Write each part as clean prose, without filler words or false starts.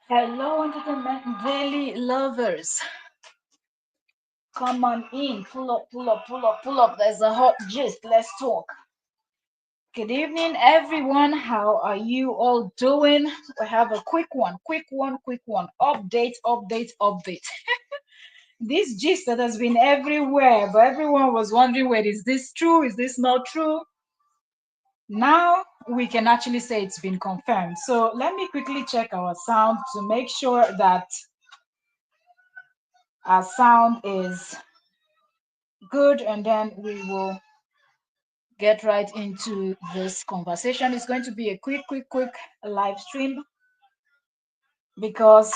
Hello, Entertainment Daily lovers. Come on in. Pull up, pull up, pull up, pull up. There's a hot gist. Let's talk. Good evening, everyone. How are you all doing? We have a quick one. Update, update, update. This gist that has been everywhere, but everyone was wondering, wait, is this true? Is this not true? Now we can actually say it's been confirmed. So let me quickly check our sound to make sure that our sound is good, and then we will get right into this conversation. It's going to be a quick live stream because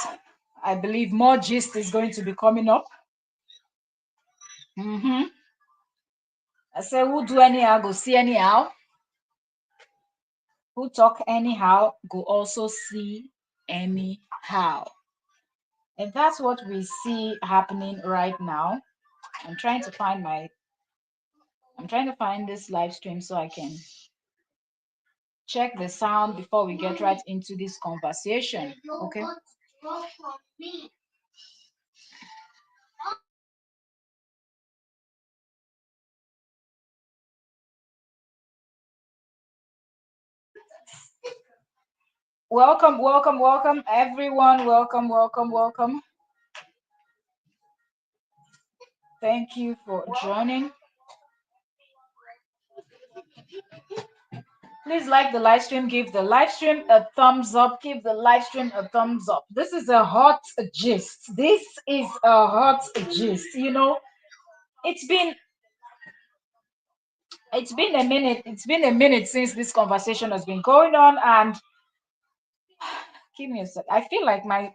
I believe more gist is going to be coming up. I say, who do anyhow go see anyhow, who talk anyhow go also see anyhow, and that's what we see happening right now. i'm trying to find my I'm trying to find this live stream so I can check the sound before we get right into this conversation. Okay. Welcome, everyone. Welcome. Thank you for joining. Please like the live stream, give the live stream a thumbs up, give the live stream a thumbs up. This is a hot gist. This is a hot gist. It's been it's been a minute. It's been a minute since this conversation has been going on, and give me a sec. I feel like my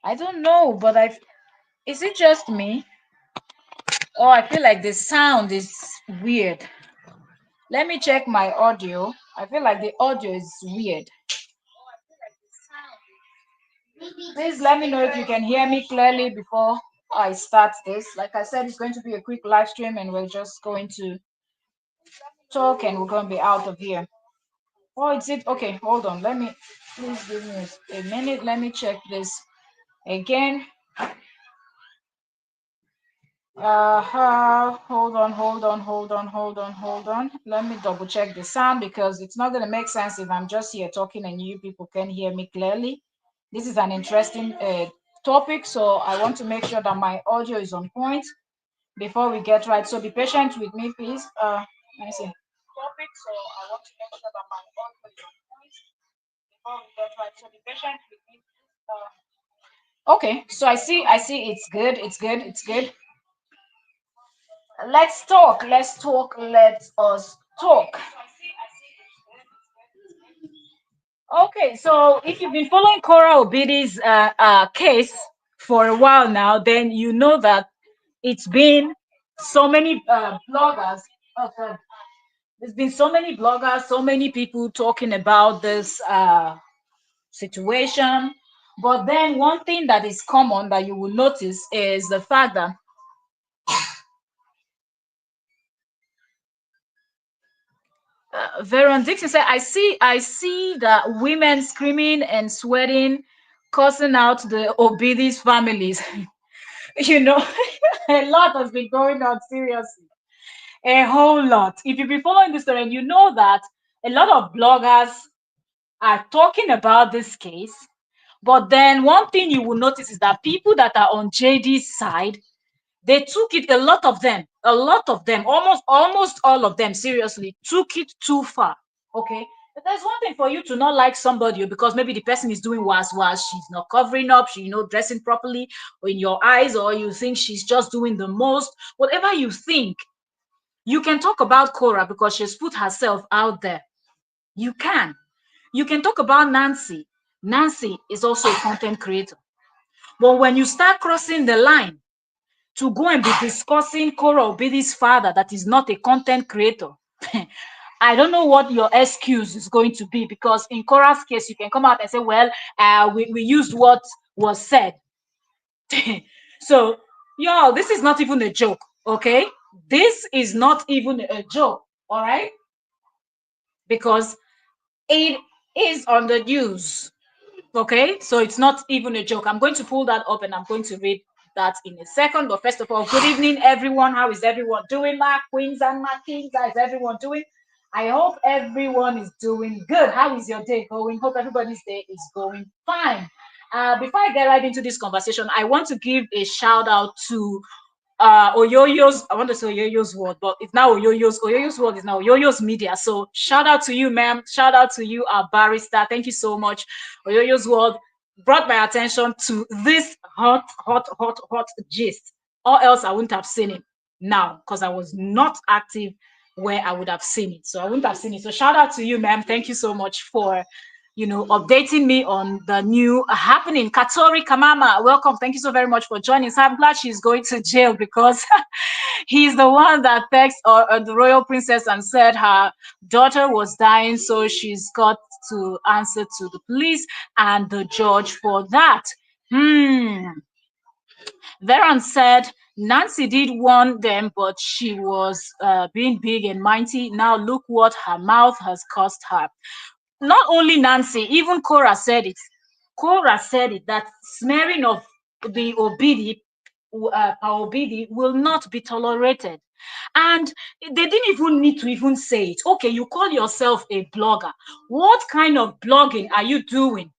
I don't know, but is it just me? Oh, I feel like the sound is weird. Let me check my audio. I feel like the audio is weird. Please let me know if you can hear me clearly before I start this. Like I said, it's going to be a quick live stream and we're just going to talk and we're going to be out of here. Oh, is it? Okay, hold on. Please give me a minute. Let me check this again. Hold on. Let me double check the sound because it's not going to make sense if I'm just here talking and you people can hear me clearly. This is an interesting topic, so I want to make sure that my audio is on point before we get right. So be patient with me, please. Let me see. Topic, so I want to make sure that my audio is on point before we get right. So be patient with me, please. Okay, so I see it's good. It's good. Let us talk. Okay, so if you've been following Korra Obidi's case for a while now, then you know that it's been so many bloggers. Oh, sorry. There's been so many bloggers, so many people talking about this situation. But then one thing that is common that you will notice is the fact that Veron Dixon said, I see that women screaming and sweating, cussing out the Obidi's families. you know, a lot has been going on, seriously. A whole lot. If you've been following this story, you know that a lot of bloggers are talking about this case. But then one thing you will notice is that people that are on JD's side, they took it, a lot of them, almost all of them, seriously, took it too far. Okay. But there's one thing for you to not like somebody because maybe the person is doing was she's not covering up, she dressing properly, or in your eyes, or you think she's just doing the most. Whatever you think, you can talk about Korra because she's put herself out there. You can. You can talk about Nancy. Nancy is also a content creator. But when you start crossing the line to go and be discussing Korra Obidi's father that is not a content creator, I don't know what your excuse is going to be, because in Korra's case, you can come out and say, well, we used what was said. So, y'all, this is not even a joke, okay? This is not even a joke, all right? because it is on the news. Okay, so it's not even a joke. I'm going to pull that up and I'm going to read that in a second. But first of all, good evening, everyone. How is everyone doing? My queens and my kings, how is everyone doing? I hope everyone is doing good. How is your day going? Hope everybody's day is going fine. Before I get right into this conversation, I want to give a shout out to Oyoyo's, I want to say Oyoyo's World, but it's now Oyoyo's World is now Oyoyo's Media. So shout out to you, ma'am. Shout out to you, our barrister. Thank you so much. Oyoyo's World brought my attention to this hot gist, or else I wouldn't have seen it now because I was not active where I would have seen it. So I wouldn't have seen it. So shout out to you, ma'am. Thank you so much for updating me on the new happening. Katori Kamama, welcome. Thank you so very much for joining. So I'm glad she's going to jail because he's the one that texted the royal princess and said her daughter was dying, so she's got to answer to the police and the judge for that. Veron said Nancy did warn them, but she was being big and mighty. Now look what her mouth has cost her. Not only Nancy, even Korra said it. Korra said it that smearing of the obidi will not be tolerated. And they didn't even need to even say it. Okay, you call yourself a blogger. What kind of blogging are you doing?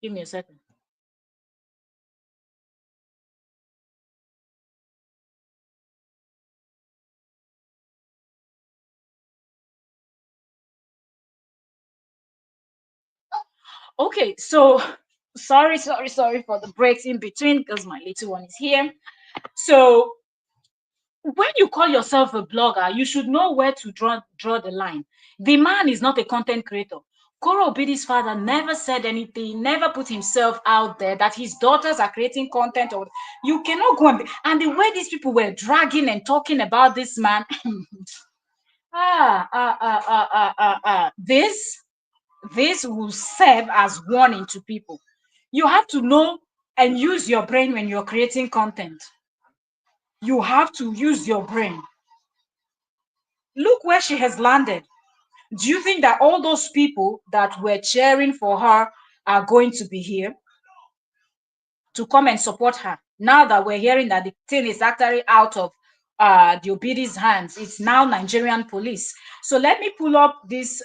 Give me a second. Okay, so sorry for the breaks in between because my little one is here. So when you call yourself a blogger, you should know where to draw the line. The man is not a content creator. Korra Obidi's father never said anything, never put himself out there that his daughters are creating content. Or you cannot go and the way these people were dragging and talking about this man, this will serve as warning to people. You have to know and use your brain when you're creating content. You have to use your brain. Look where she has landed. Do you think that all those people that were cheering for her are going to be here to come and support her? Now that we're hearing that the thing is actually out of the Obidi's hands, it's now Nigerian police. So let me pull up this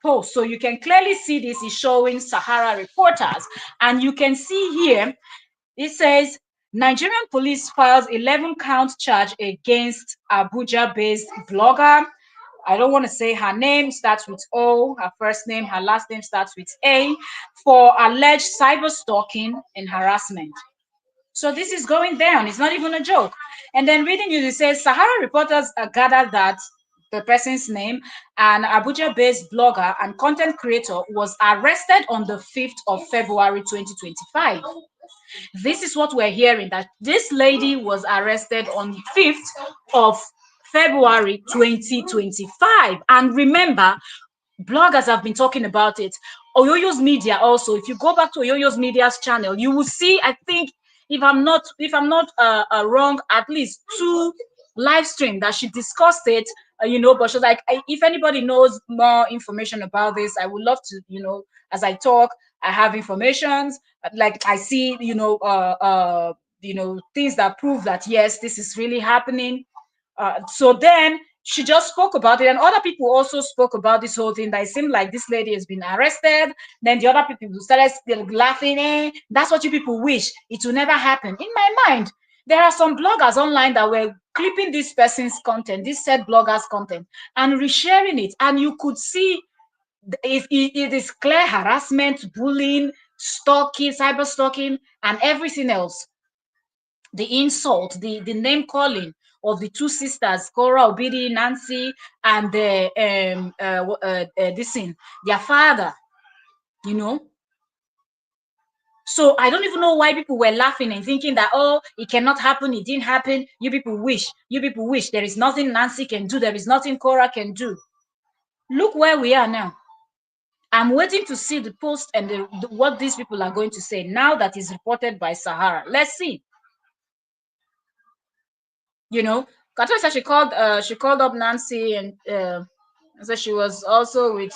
post so you can clearly see this is showing Sahara reporters. And you can see here, it says, Nigerian police files 11-count charge against Abuja-based blogger. I don't want to say her name starts with O, her first name, her last name starts with A, for alleged cyber stalking and harassment. So this is going down. It's not even a joke. And then reading you, it says Sahara reporters gathered that the person's name, an Abuja-based blogger and content creator, was arrested on the 5th of February 2025. This is what we're hearing, that this lady was arrested on 5th of February 2025. And remember, bloggers have been talking about it. Oyoyo's Media also, if you go back to Oyoyo's Media's channel, you will see, I think, if I'm not wrong, at least 2 live stream that she discussed it, but she's like, if anybody knows more information about this, I would love to, as I talk, I have informations, like I see, things that prove that yes, this is really happening. So then she just spoke about it, and other people also spoke about this whole thing, that it seemed like this lady has been arrested. Then the other people started laughing. That's what you people wish. It will never happen. In my mind, there are some bloggers online that were clipping this person's content, this said blogger's content, and resharing it. And you could see it is clear harassment, bullying, stalking, cyber stalking, and everything else. The insult, the name calling of the 2 sisters, Korra, Obidi, Nancy, and their father, So I don't even know why people were laughing and thinking that, oh, it cannot happen, it didn't happen. You people wish. There is nothing Nancy can do. There is nothing Korra can do. Look where we are now. I'm waiting to see the post and what these people are going to say now that is reported by Sahara. Let's see. Kato said she called up Nancy and so she was also with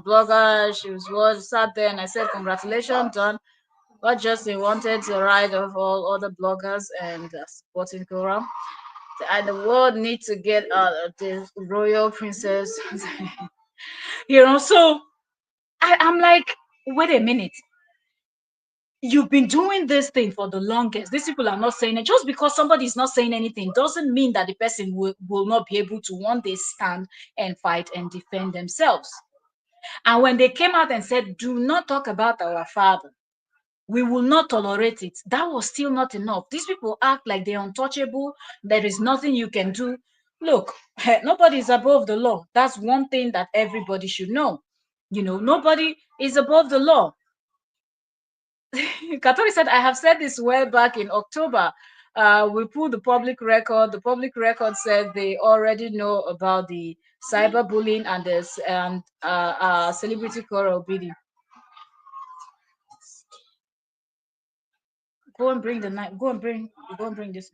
blogger. She was sat there and I said congratulations, Don. But Justin wanted to ride of all other bloggers and supporting Korra. And the world need to get the royal princess. So I'm like, wait a minute. You've been doing this thing for the longest. These people are not saying it. Just because somebody is not saying anything doesn't mean that the person will not be able to one day stand and fight and defend themselves. And when they came out and said, do not talk about our father, we will not tolerate it, that was still not enough. These people act like they're untouchable. There is nothing you can do. Look, nobody is above the law. That's one thing that everybody should know. Nobody is above the law. Katori said, I have said this way back in October. We pulled the public record. The public record said they already know about the cyberbullying and this and celebrity Korra obidi. Go and bring the knife. Go and bring this.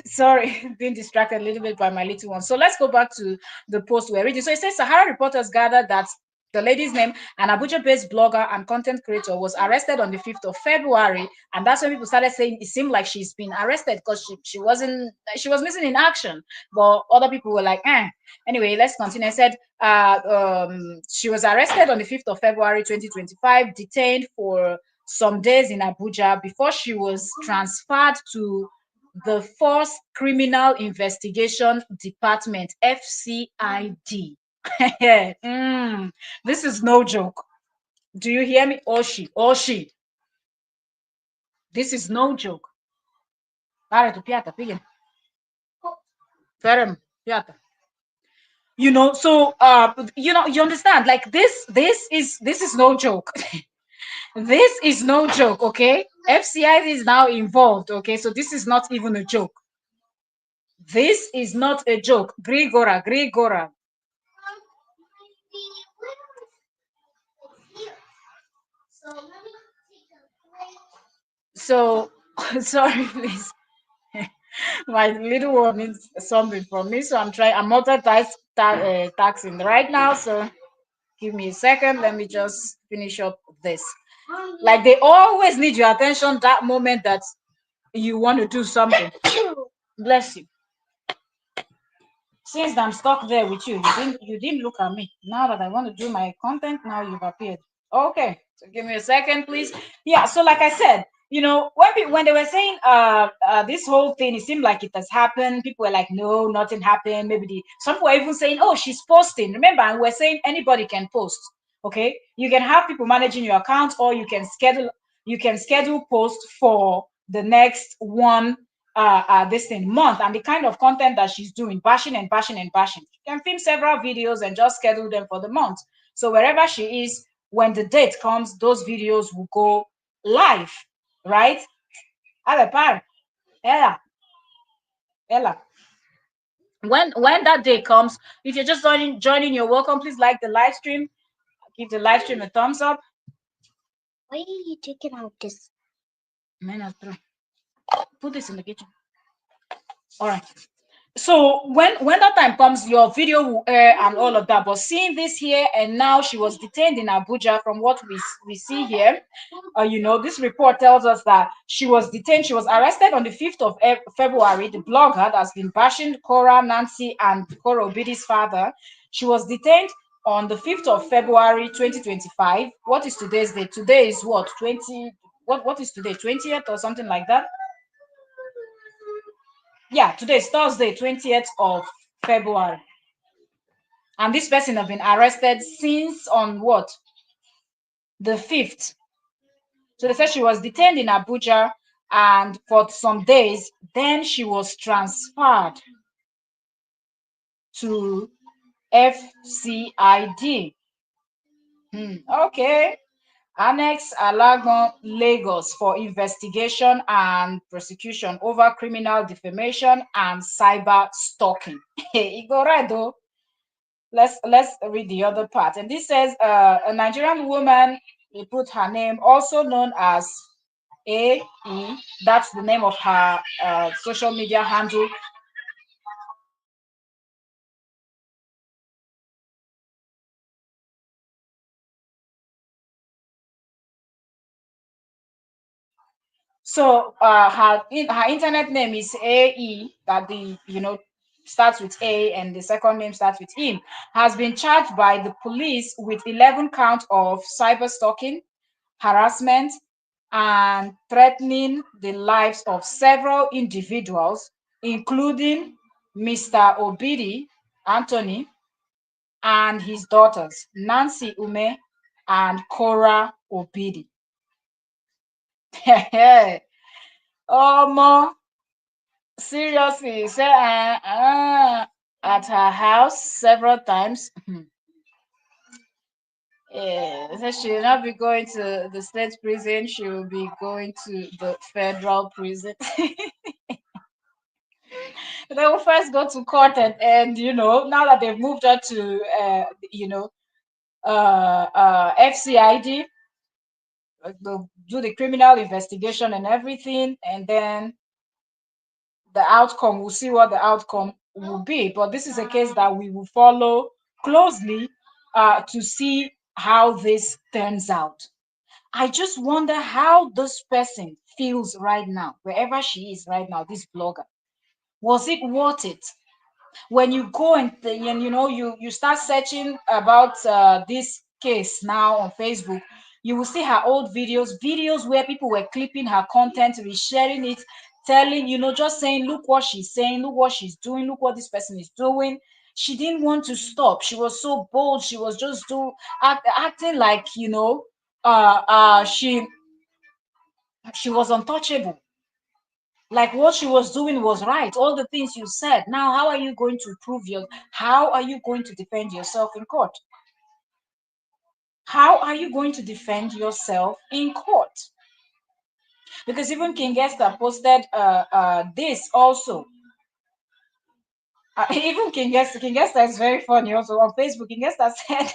Sorry, being distracted a little bit by my little one. So let's go back to the post we're reading. So it says Sahara reporters gathered that the lady's name, an Abuja-based blogger and content creator, was arrested on the 5th of February, and that's when people started saying it seemed like she's been arrested because she was missing in action. But other people were like, eh. Anyway, let's continue. I said she was arrested on the 5th of February 2025, detained for some days in Abuja before she was transferred to the Force Criminal Investigation Department, FCID. This is no joke. Do you hear me? Oshi, Oshi. This is no joke. Pare tu piata, pigin. Ferem, piata. So you understand, like this is no joke. This is no joke, okay? FCID is now involved, okay? So this is not even a joke. This is not a joke. Grigora, Grigora. So, sorry, please. My little one needs something from me, so I'm multitasking right now. So, give me a second. Let me just finish up this. Like they always need your attention that moment that you want to do something. Bless you. Since I'm stuck there with you didn't look at me. Now that I want to do my content, now you've appeared. Okay, so give me a second, please. Yeah, so like I said, when they were saying this whole thing, it seemed like it has happened. People were like, no, nothing happened. Maybe some people were even saying, oh, she's posting. Remember, and we're saying anybody can post. Okay, you can have people managing your account, or you can schedule posts for the next one this thing month, and the kind of content that she's doing, bashing and bashing and bashing. She can film several videos and just schedule them for the month. So wherever she is, when the date comes, those videos will go live, right? Ella, Ella. When that day comes, if you're just joining, you're welcome. Please like the live stream. Give the live stream a thumbs up. Why are you taking out this? Put this in the kitchen. All right. So when that time comes, your video will air and all of that. But seeing this here, and now she was detained in Abuja. From what we see here, this report tells us that she was detained. She was arrested on the 5th of February. The blogger that's been bashing Korra, Nancy, and Korra Obidi's father. She was detained on the 5th of February 2025. What is today's date? Today is what, 20? What is today? 20th or something like that? Yeah, today is Thursday, 20th of February. And this person has been arrested since on what? The 5th. So they said she was detained in Abuja and for some days, then she was transferred to FCID. Okay. Annex Alagon, Lagos for investigation and prosecution over criminal defamation and cyber stalking. Hey, go right though. Let's read the other part. And this says a Nigerian woman, they put her name, also known as AE. That's the name of her social media handle. So her internet name is AE, that the starts with A and the second name starts with him, has been charged by the police with 11 counts of cyber stalking, harassment, and threatening the lives of several individuals, including Mr. Obidi Anthony and his daughters, Nancy Umeh and Korra Obidi. More seriously, say at her house several times. So she will not be going to the state prison, she will be going to the federal prison. They will first go to court, and now that they've moved on to FCID, they'll do the criminal investigation and everything, and then the outcome, we'll see what the outcome will be. But this is a case that we will follow closely to see how this turns out. I just wonder how this person feels right now, wherever she is right now, this blogger. Was it worth it? When you go and you start searching about this case now on Facebook, you will see her old videos where people were clipping her content, resharing it, telling, just saying, look what she's saying, look what she's doing, look what this person is doing. She didn't want to stop. She was so bold. She was just acting like she was untouchable, like what she was doing was right, all the things you said. Now how are you going to how are you going to defend yourself in court? How are you going to defend yourself in court? Because even King Esther posted this also. Even King Esther is very funny also on Facebook. King Esther said,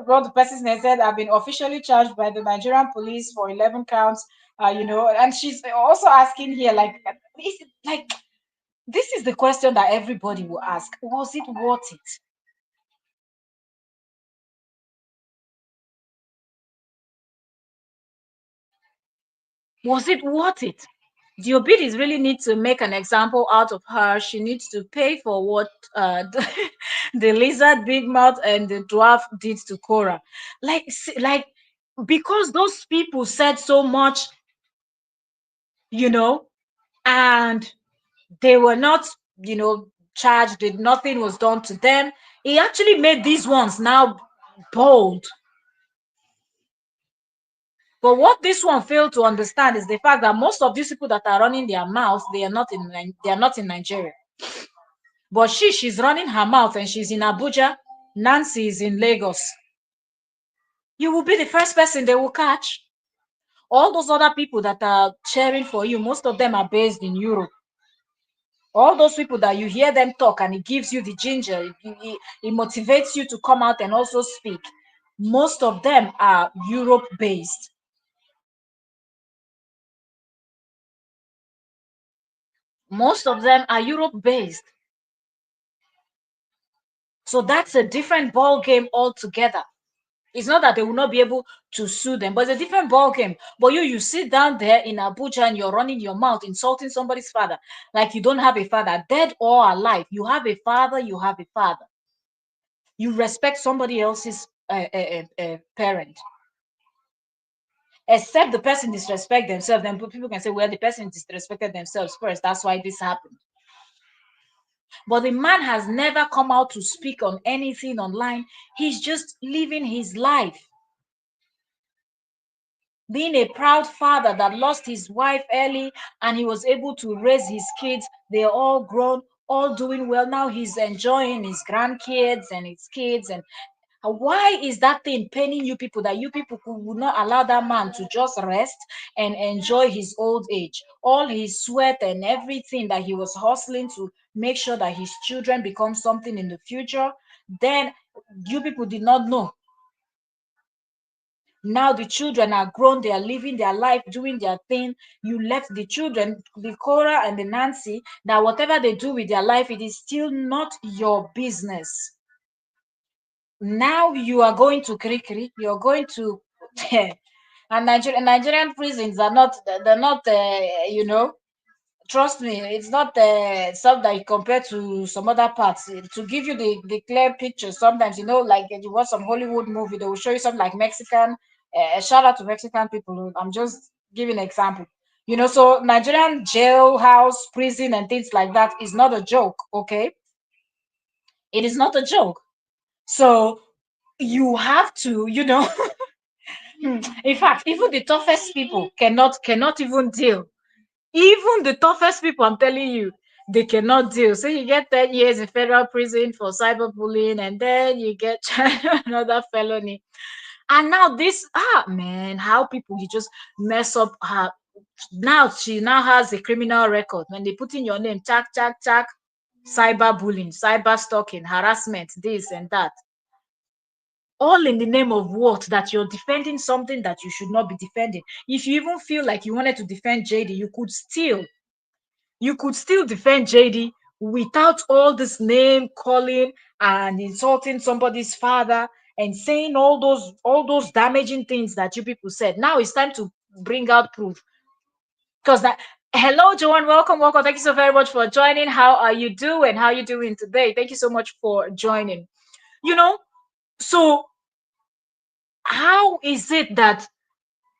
brought the person's name, said, I've been officially charged by the Nigerian police for 11 counts, and she's also asking here, like, is it like, this is the question that everybody will ask. Was it worth it? Was it worth it? The Obidis really need to make an example out of her. She needs to pay for what the lizard, big mouth, and the dwarf did to Korra. Like, because those people said so much, you know, and they were not, charged. Nothing was done to them. It actually made these ones now bold. But what this one failed to understand is the fact that most of these people that are running their mouths, they are not in Nigeria. But she's running her mouth and she's in Abuja. Nancy is in Lagos. You will be the first person they will catch. All those other people that are cheering for you, most of them are based in Europe. All those people that you hear them talk and it gives you the ginger, it motivates you to come out and also speak. Most of them are Europe based. Most of them are Europe based. So that's a different ball game altogether. It's not that they will not be able to sue them, but it's a different ball game. But you sit down there in Abuja and you're running your mouth, insulting somebody's father, like you don't have a father, dead or alive. You have a father, you have a father. You respect somebody else's parent. Except the person disrespect themselves, then people can say, well, the person disrespected themselves first. That's why this happened. But the man has never come out to speak on anything online. He's just living his life. Being a proud father that lost his wife early and he was able to raise his kids. They're all grown, all doing well. Now he's enjoying his grandkids and his kids. And why is that thing paining you people, that you people would not allow that man to just rest and enjoy his old age? All his sweat and everything that he was hustling to make sure that his children become something in the future, then you people did not know. Now the children are grown, they are living their life, doing their thing. You left the children, the Korra and the Nancy, that whatever they do with their life, it is still not your business. Now you are going to Krikri, you're going to And Nigerian prisons are not, they're not, trust me, it's not something that you compare to some other parts. To give you the clear picture, sometimes, like you watch some Hollywood movie, they will show you something like Mexican. Shout out to Mexican people. I'm just giving an example. So Nigerian jailhouse, prison, and things like that is not a joke. Okay, it is not a joke. So you have to, in fact, even the toughest people cannot even deal. Even the toughest people, I'm telling you, they cannot deal. So you get 10 years in federal prison for cyberbullying, and then you get another felony. And now this, man, how people, you just mess up her. Now she now has a criminal record. When they put in your name, chack, chack, chack, cyberbullying, cyber stalking, harassment, this and that. All in the name of what? That you're defending something that you should not be defending. If you even feel like you wanted to defend JD, you could still defend JD without all this name calling and insulting somebody's father and saying all those damaging things that you people said. Now it's time to bring out proof. Because that Hello, Joanne, welcome. Thank you so very much for joining. How are you doing? How are you doing today? Thank you so much for joining. You know, so how is it that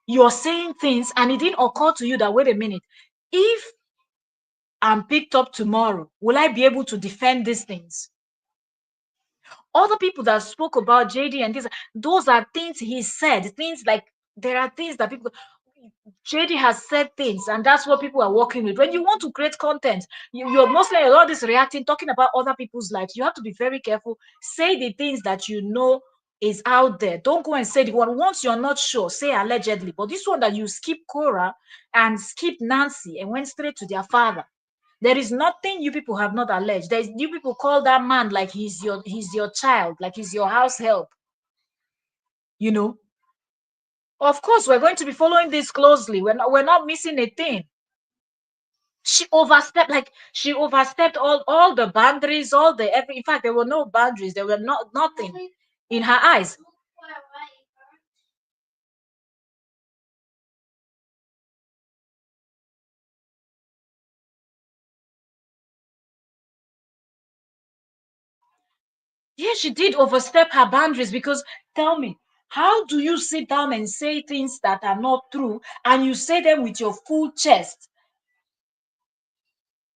you're saying things and it didn't occur to you that, wait a minute, if I'm picked up tomorrow, will I be able to defend these things? Other people that spoke about JD and this, those are things he said, things like, there are things that people, JD has said things, and that's what people are working with. When you want to create content, you're mostly a lot of this reacting, talking about other people's lives. You have to be very careful. Say the things that you know is out there. Don't go and say the one. Once you're not sure, say allegedly. But this one that you skip Korra and skip Nancy and went straight to their father. There is nothing you people have not alleged. There's you people call that man like he's your child, like he's your house help. You know, of course, we're going to be following this closely. We're not missing a thing. She overstepped all the boundaries, all the every. In fact, there were no boundaries. There were not nothing in her eyes. Yeah, she did overstep her boundaries because tell me, how do you sit down and say things that are not true and you say them with your full chest?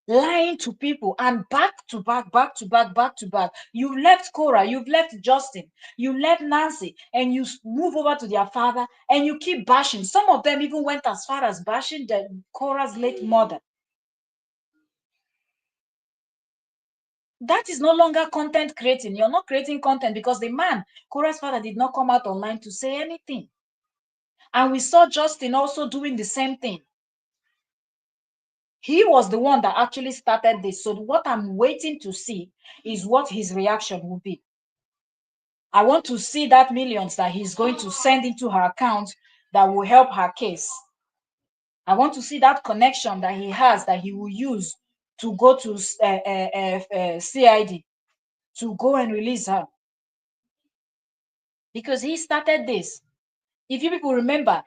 Lying to people and back to back, back to back, back to back. You left Cora, you've left Justin, you left Nancy, and you move over to their father and you keep bashing. Some of them even went as far as bashing Cora's late mother. That is no longer content creating. You're not creating content because the man, Cora's father, did not come out online to say anything. And we saw Justin also doing the same thing. He was the one that actually started this. So what I'm waiting to see is what his reaction will be. I want to see that millions that he's going to send into her account that will help her case. I want to see that connection that he has that he will use to go to CID to go and release her. Because he started this. If you people remember,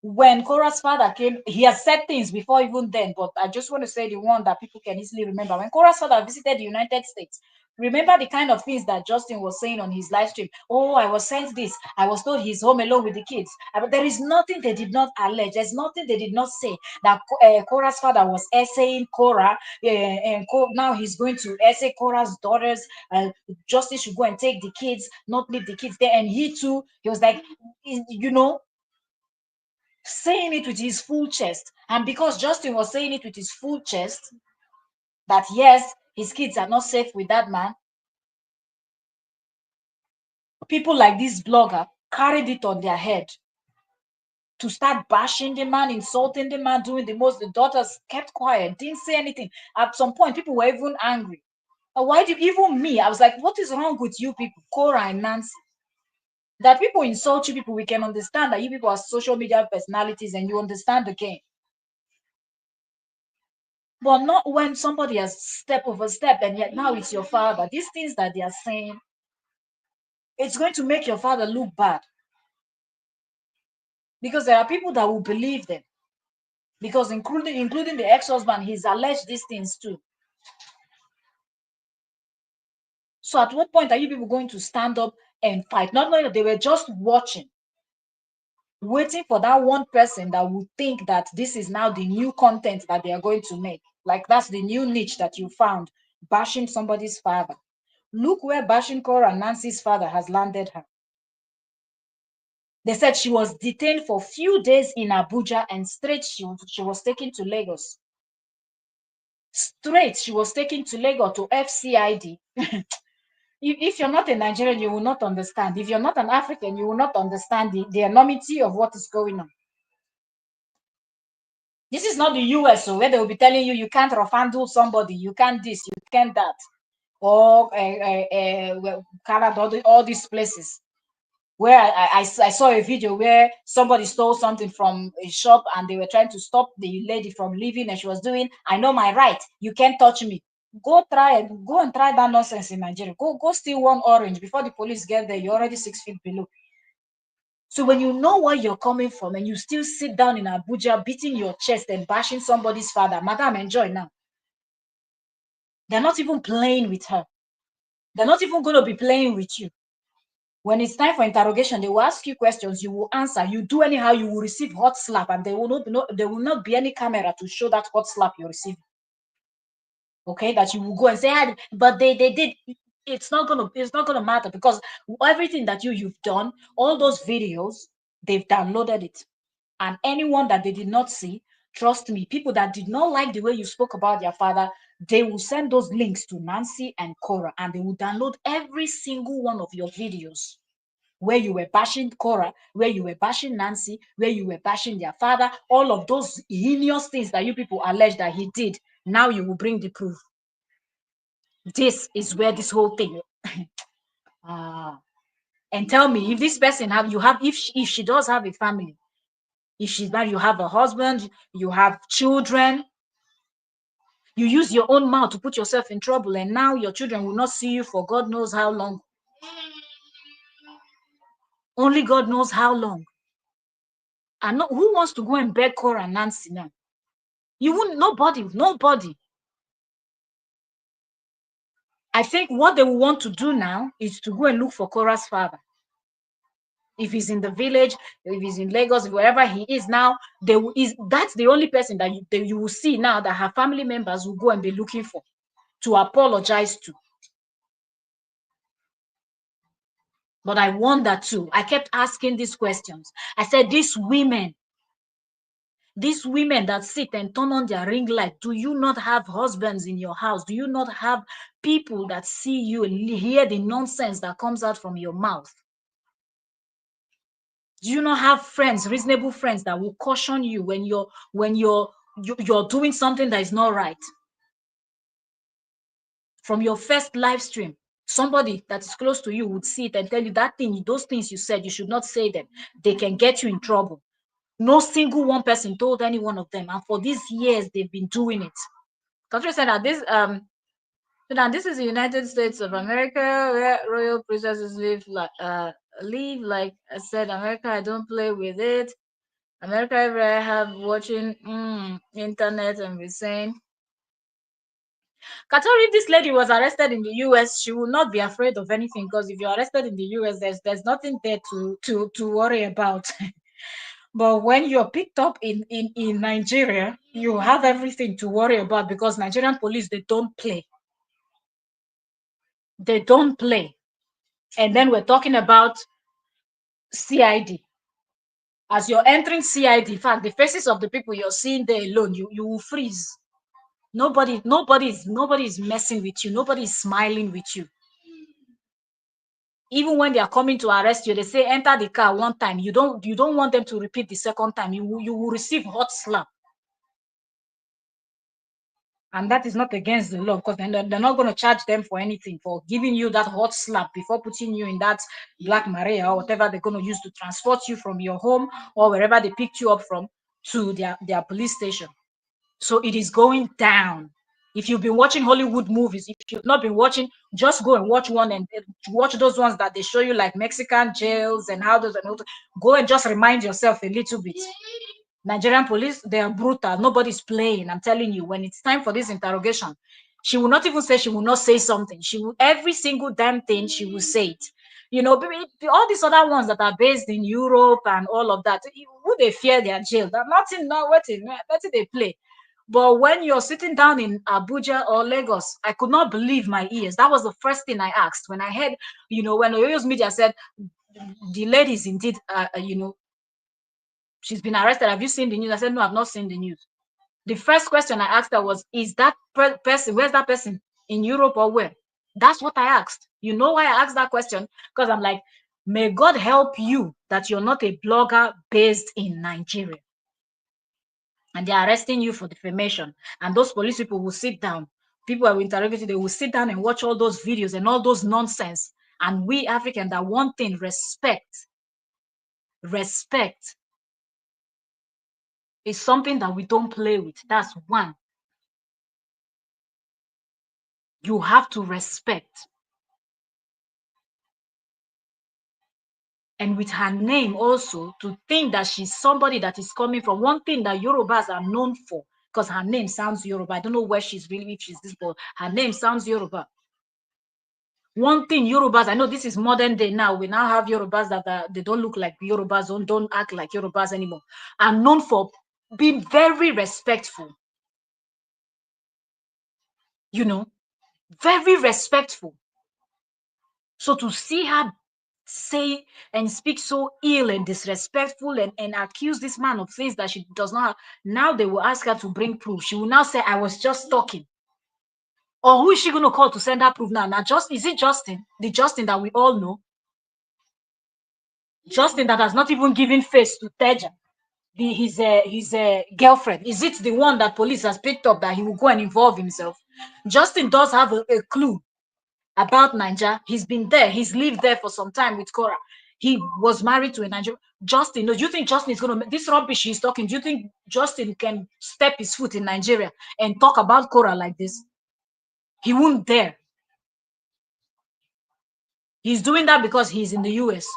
when Korra's father came, he has said things before even then, but I just want to say the one that people can easily remember. When Korra's father visited the United States, remember the kind of things that Justin was saying on his live stream. Oh, I was sent this. I was told he's home alone with the kids. But there is nothing they did not allege. There's nothing they did not say that Korra's father was essaying Korra, and now he's going to essay Korra's daughters. Justin should go and take the kids, not leave the kids there. And he too, he was like, saying it with his full chest. And because Justin was saying it with his full chest, that yes, his kids are not safe with that man, people like this blogger carried it on their head to start bashing the man, insulting the man, doing the most. The daughters kept quiet, didn't say anything. At some point, people were even angry. Why do even me? I was like, what is wrong with you people, Korra and Nancy? That people insult you people, we can understand that you people are social media personalities and you understand the game. But not when somebody has step over step and yet now it's your father. These things that they are saying, it's going to make your father look bad. because there are people that will believe them. Because including the ex-husband, he's alleged these things too. So at what point are you people going to stand up and fight? Not knowing that they were just watching, waiting for that one person that would think that this is now the new content that they are going to make. Like that's the new niche that you found, bashing somebody's father. Look where bashing Korra and Nancy's father has landed her. They said she was detained for a few days in Abuja and straight she was taken to Lagos. Straight, she was taken to Lagos to FCID. If you're not a Nigerian, you will not understand. If you're not an African, you will not understand the enormity of what is going on. This is not the US, so where they will be telling you you can't rough handle somebody, you can't this, you can't that, or Canada, all these places where I saw a video where somebody stole something from a shop and they were trying to stop the lady from leaving, and she was doing, I know my right, you can't touch me. Go and try that nonsense in Nigeria. Go steal one orange before the police get there. You're already 6 feet below. So when you know where you're coming from and you still sit down in Abuja beating your chest and bashing somebody's father, madam, enjoy now. They're not even playing with her. They're not even going to be playing with you. When it's time for interrogation, they will ask you questions, you will answer. You do anyhow, you will receive hot slap, and there will not be any camera to show that hot slap you receive. Okay, that you will go and say, but they did. It's not gonna matter, because everything that you've done, all those videos, they've downloaded it. And anyone that they did not see, trust me, people that did not like the way you spoke about their father, they will send those links to Nancy and Korra, and they will download every single one of your videos where you were bashing Korra, where you were bashing Nancy, where you were bashing their father, all of those heinous things that you people allege that he did. Now you will bring the proof. This is where this whole thing. And tell me, if this person if she does have a family, if she's married, you have a husband, you have children, you use your own mouth to put yourself in trouble, and now your children will not see you for God knows how long. Only God knows how long. And who wants to go and beg Korra and Nancy now? You wouldn't. Nobody. I think what they will want to do now is to go and look for Korra's father. If he's in the village, if he's in Lagos, wherever he is now, that's the only person that you will see now that her family members will go and be looking for to apologize to. But I wonder too. I kept asking these questions. I said, these women that sit and turn on their ring light, do you not have husbands in your house? Do you not have people that see you and hear the nonsense that comes out from your mouth? Do you not have friends, reasonable friends, that will caution you when you're doing something that is not right? From your first live stream, somebody that is close to you would see it and tell you those things you said, you should not say them. They can get you in trouble. No single one person told any one of them, and for these years they've been doing it. Country said that this is the United States of America, where royal princesses live like I said, America. I don't play with it. America, I have watching internet and be saying, Katori, if this lady was arrested in the US, she will not be afraid of anything, because if you're arrested in the US, there's nothing there to worry about. But when you're picked up in Nigeria, you have everything to worry about, because Nigerian police, they don't play. They don't play. And then we're talking about CID. As you're entering CID, in fact, the faces of the people you're seeing there alone, you will freeze. Nobody is messing with you. Nobody is smiling with you. Even when they are coming to arrest you, they say enter the car one time. You don't want them to repeat the second time. You will receive hot slap. And that is not against the law, because they're not going to charge them for anything, for giving you that hot slap before putting you in that Black Maria or whatever they're going to use to transport you from your home or wherever they picked you up from to their police station. So it is going down. If you've been watching Hollywood movies, if you've not been watching, just go and watch one and watch those ones that they show you, like Mexican jails and how those and all. Go and just remind yourself a little bit. Nigerian police, they are brutal. Nobody's playing. I'm telling you, when it's time for this interrogation, she will not even say, she will not say something. She will, every single damn thing, she will say it. You know, all these other ones that are based in Europe and all of that, who they fear their jail. That nothing, not waiting, nothing they play. But when you're sitting down in Abuja or Lagos, I could not believe my ears. That was the first thing I asked when I heard, you know, when Oyoyo's media said the lady is indeed, you know, she's been arrested. Have you seen the news? I said, no, I've not seen the news. The first question I asked her was, is that person, where's that person? In Europe or where? That's what I asked. You know why I asked that question? Because I'm like, may God help you that you're not a blogger based in Nigeria. And they're arresting you for defamation. And those police people will sit down. People are interrogated, they will sit down and watch all those videos and all those nonsense. And we Africans, that one thing, respect. Respect is something that we don't play with. That's one. You have to respect. And with her name also, to think that she's somebody that is coming from one thing that Yorubas are known for, because her name sounds Yoruba. I don't know where she's really, if she's this, but her name sounds Yoruba. One thing Yorubas, I know this is modern day now. We now have Yorubas that they don't look like Yorubas, don't act like Yorubas anymore. Are known for being very respectful. You know, very respectful. So to see her say and speak so ill and disrespectful and accuse this man of things that she does not have, now they will ask her to bring proof. She will now say, I was just talking. Or who is she going to call to send her proof now? Now, is it Justin? The Justin that we all know? Justin that has not even given face to Teja, his girlfriend. Is it the one that police has picked up that he will go and involve himself? Justin does have a clue about Niger. He's been there. He's lived there for some time with Korra. He was married to a Nigerian. Justin, do you think Justin is going to, this rubbish he's talking, do you think Justin can step his foot in Nigeria and talk about Korra like this? He won't dare. He's doing that because he's in the US.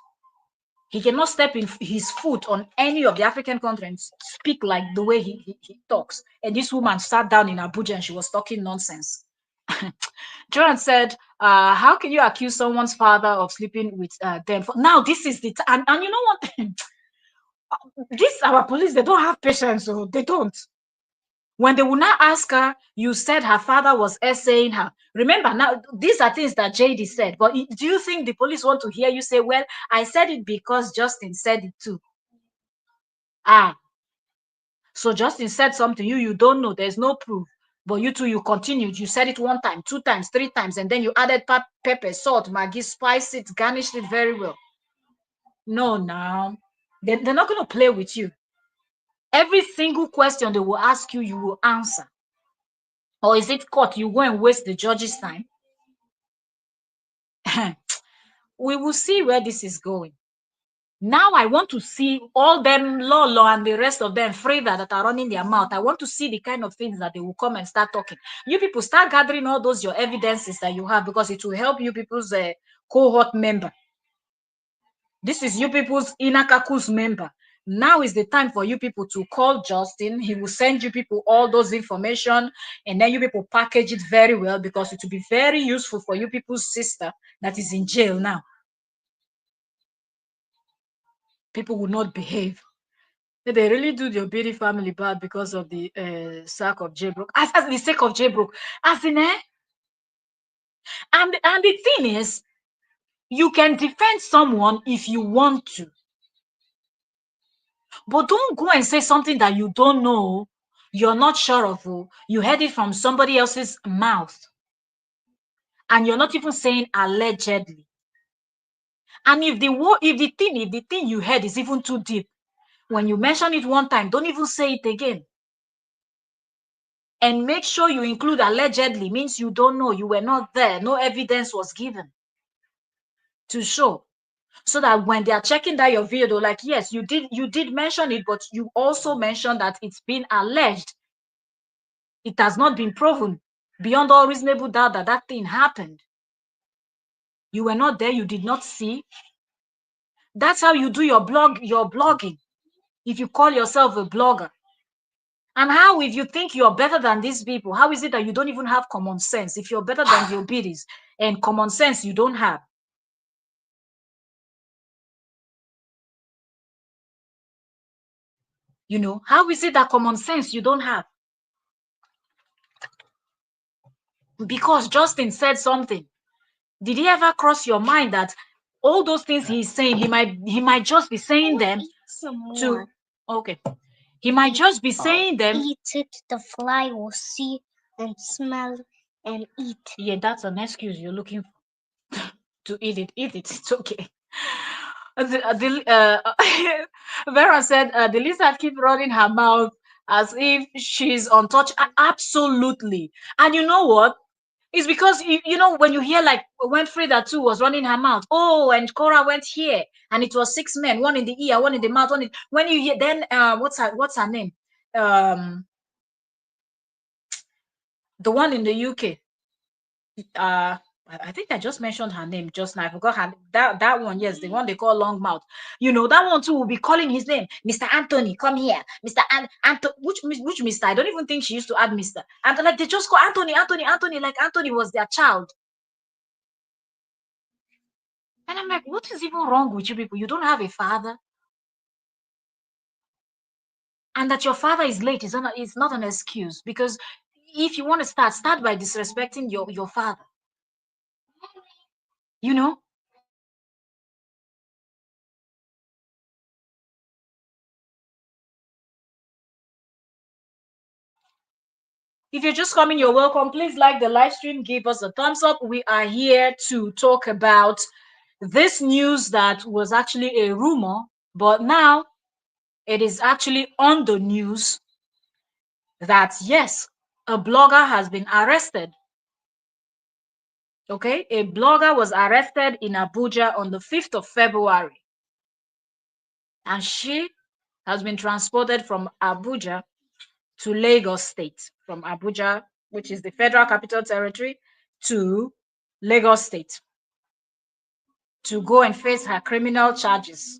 He cannot step in his foot on any of the African countries, speak like the way he talks. And this woman sat down in Abuja and she was talking nonsense. Joran said, how can you accuse someone's father of sleeping with them? Now, this is the time. And you know what? This, our police, they don't have patience. So they don't. When they will now ask her, you said her father was essaying her. Remember, now, these are things that JD said. But do you think the police want to hear you say, well, I said it because Justin said it too? So Justin said something you don't know. There's no proof. But you two, you continued. You said it 1 time, 2 times, 3 times, and then you added pepper, salt, maggi, spice it, garnished it very well. No, now. They're not going to play with you. Every single question they will ask you, you will answer. Or is it court? You go and waste the judge's time. We will see where this is going. Now I want to see all them Lolo and the rest of them, Freda, that are running their mouth. I want to see the kind of things that they will come and start talking. You people start gathering all those your evidences that you have, because it will help you people's cohort member. This is you people's Inakaku's member. Now is the time for you people to call Justin. He will send you people all those information, and then you people package it very well, because it will be very useful for you people's sister that is in jail now. People will not behave. They really do the Obidi family bad because of the sack of Jaybrook. As the sake of Jaybrook. As in, and the thing is, you can defend someone if you want to. But don't go and say something that you don't know, you're not sure of. You heard it from somebody else's mouth. And you're not even saying allegedly. And if the thing you heard is even too deep, when you mention it 1 time, don't even say it again. And make sure you include allegedly, means you don't know, you were not there, no evidence was given to show. So that when they are checking that your video, they're like, yes, you did mention it, but you also mentioned that it's been alleged. It has not been proven. beyond all reasonable doubt that that thing happened. You were not there, you did not see. That's how you do your blogging. If you call yourself a blogger. And how, if you think you're better than these people, how is it that you don't even have common sense? If you're better than the obidis and common sense you don't have. How is it that common sense you don't have? Because Justin said something. Did he ever cross your mind that all those things he's saying, he might just be saying them to, okay, he might just be saying them. Eat it, the fly will see and smell and eat. Yeah, that's an excuse you're looking for to eat it. Eat it. It's okay. Vera said the lizard keep running her mouth as if she's untouched. Absolutely. And you know what? It's because when you hear like when Frida too was running her mouth, oh, and Korra went here, and it was 6 men, one in the ear, one in the mouth, when you hear then what's her name? The one in the UK. I think I just mentioned her name just now. I forgot her that one. Yes, the one they call long mouth. That one too will be calling his name, Mr. Anthony. Come here, Mr. Anthony. Which Mr. I don't even think she used to add Mr. And like they just call Anthony, Anthony, Anthony, like Anthony was their child. And I'm like, what is even wrong with you people? You don't have a father, and that your father is late is not an excuse. Because if you want to start by disrespecting your father. You know. If you're just coming, you're welcome. Please like the live stream, give us a thumbs up. We are here to talk about this news that was actually a rumor, but now it is actually on the news that yes, a blogger has been arrested. Okay, a blogger was arrested in Abuja on the 5th of February, and she has been transported from Abuja to Lagos State, from Abuja, which is the Federal Capital Territory, to Lagos State to go and face her criminal charges.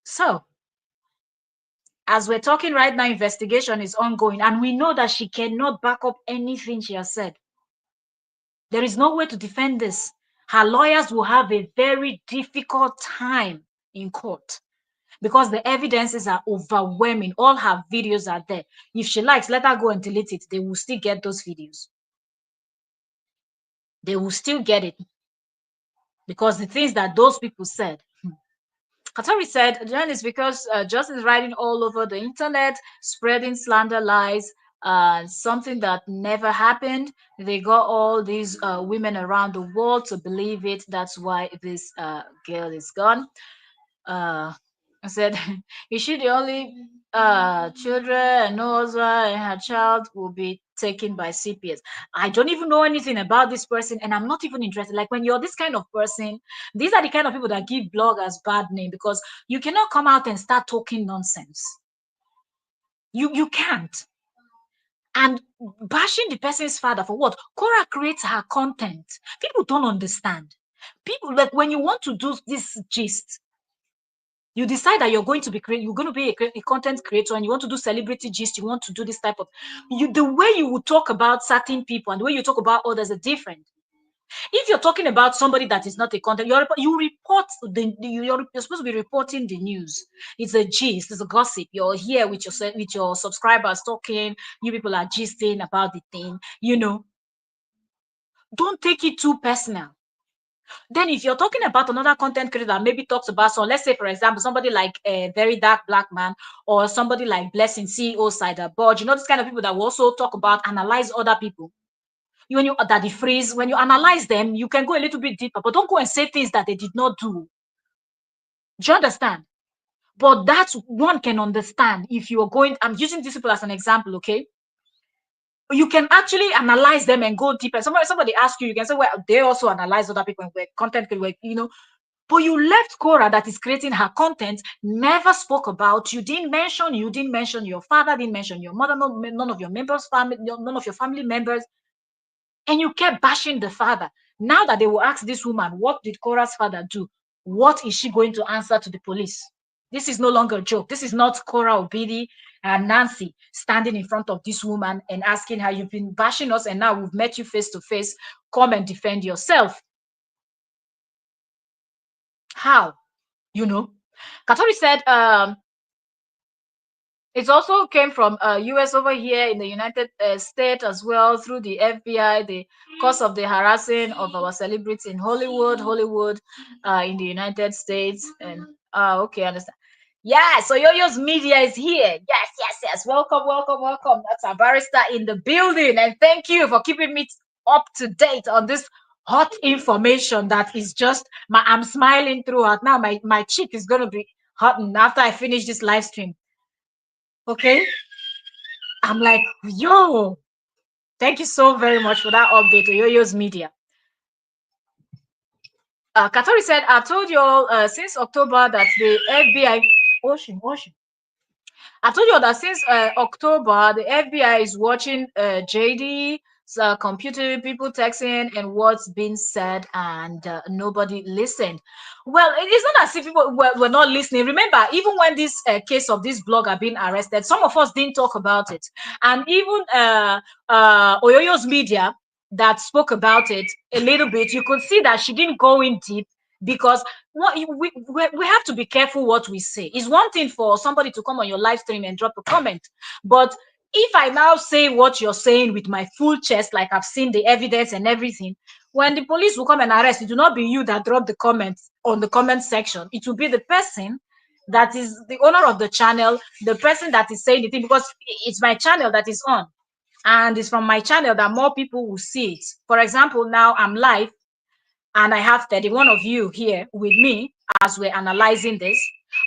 So, as we're talking right now, investigation is ongoing, and we know that she cannot back up anything she has said. There is no way to defend this. Her lawyers will have a very difficult time in court because the evidences are overwhelming. All her videos are there. If she likes, let her go and delete it. They will still get those videos. They will still get it because the things that those people said. Katari said, then it's because Justin is writing all over the internet, spreading slander lies, something that never happened. They got all these women around the world to believe it. That's why this girl is gone. I said, is she the only children and no husband and her child will be taken by CPS? I don't even know anything about this person and I'm not even interested. Like when you're this kind of person, these are the kind of people that give bloggers bad name because you cannot come out and start talking nonsense. You can't. And bashing the person's father for what? Korra creates her content. People don't understand. People, like when you want to do this gist, you decide that you're going to be a content creator and you want to do celebrity gist, you want to do this type of the way you would talk about certain people and the way you talk about others are different. If you're talking about somebody that is not a content, you're supposed to be reporting the news. It's a gist, it's a gossip. You're here with your subscribers talking, you people are gisting about the thing, Don't take it too personal. Then if you're talking about another content creator that maybe talks about, so let's say, for example, somebody like a very dark black man or somebody like Blessing, CEO Cider Budge, this kind of people that will also talk about, analyze other people. When you Daddy Freeze, when you analyze them, you can go a little bit deeper, but don't go and say things that they did not do. Do you understand? But that's one can understand if you are going, I'm using these people as an example, okay? You can actually analyze them and go deeper. Somebody asks you, you can say, well, they also analyze other people and content, But you left Korra that is creating her content, never spoke about, you didn't mention your father, didn't mention your mother, none of your members, family, none of your family members, and you kept bashing the father. Now that they will ask this woman, what did Korra's father do? What is she going to answer to the police? This is no longer a joke. This is not Korra, Obidi, and Nancy standing in front of this woman and asking her, you've been bashing us and now we've met you face to face. Come and defend yourself. How? You know? Katori said, it also came from US over here in the United States as well through the FBI, the cause of the harassing of our celebrities in Hollywood, in the United States. And okay, understand. Yeah, so Yoyo's media is here. Yes, yes, yes. Welcome, welcome, welcome. That's our barrister in the building. And thank you for keeping me up to date on this hot information that is just I'm smiling throughout. Now my cheek is gonna be hot after I finish this live stream. Okay. I'm like, yo, thank you so very much for that update to Yoyo's media. Katori said, I told you all since October that the FBI, Ocean. I told you that since October, the FBI is watching JD, computer people texting and what's being said, and nobody listened. Well, it is not as if people were not listening. Remember, even when this case of this blogger being arrested, some of us didn't talk about it. And even Oyoyo's media that spoke about it a little bit, you could see that she didn't go in deep because we have to be careful what we say. It's one thing for somebody to come on your live stream and drop a comment, but if I now say what you're saying with my full chest, like I've seen the evidence and everything, when the police will come and arrest, it will not be you that drop the comments on the comment section. It will be the person that is the owner of the channel, the person that is saying the thing, because it's my channel that is on, and it's from my channel that more people will see it. For example, now I'm live and I have 31 of you here with me as we're analyzing this.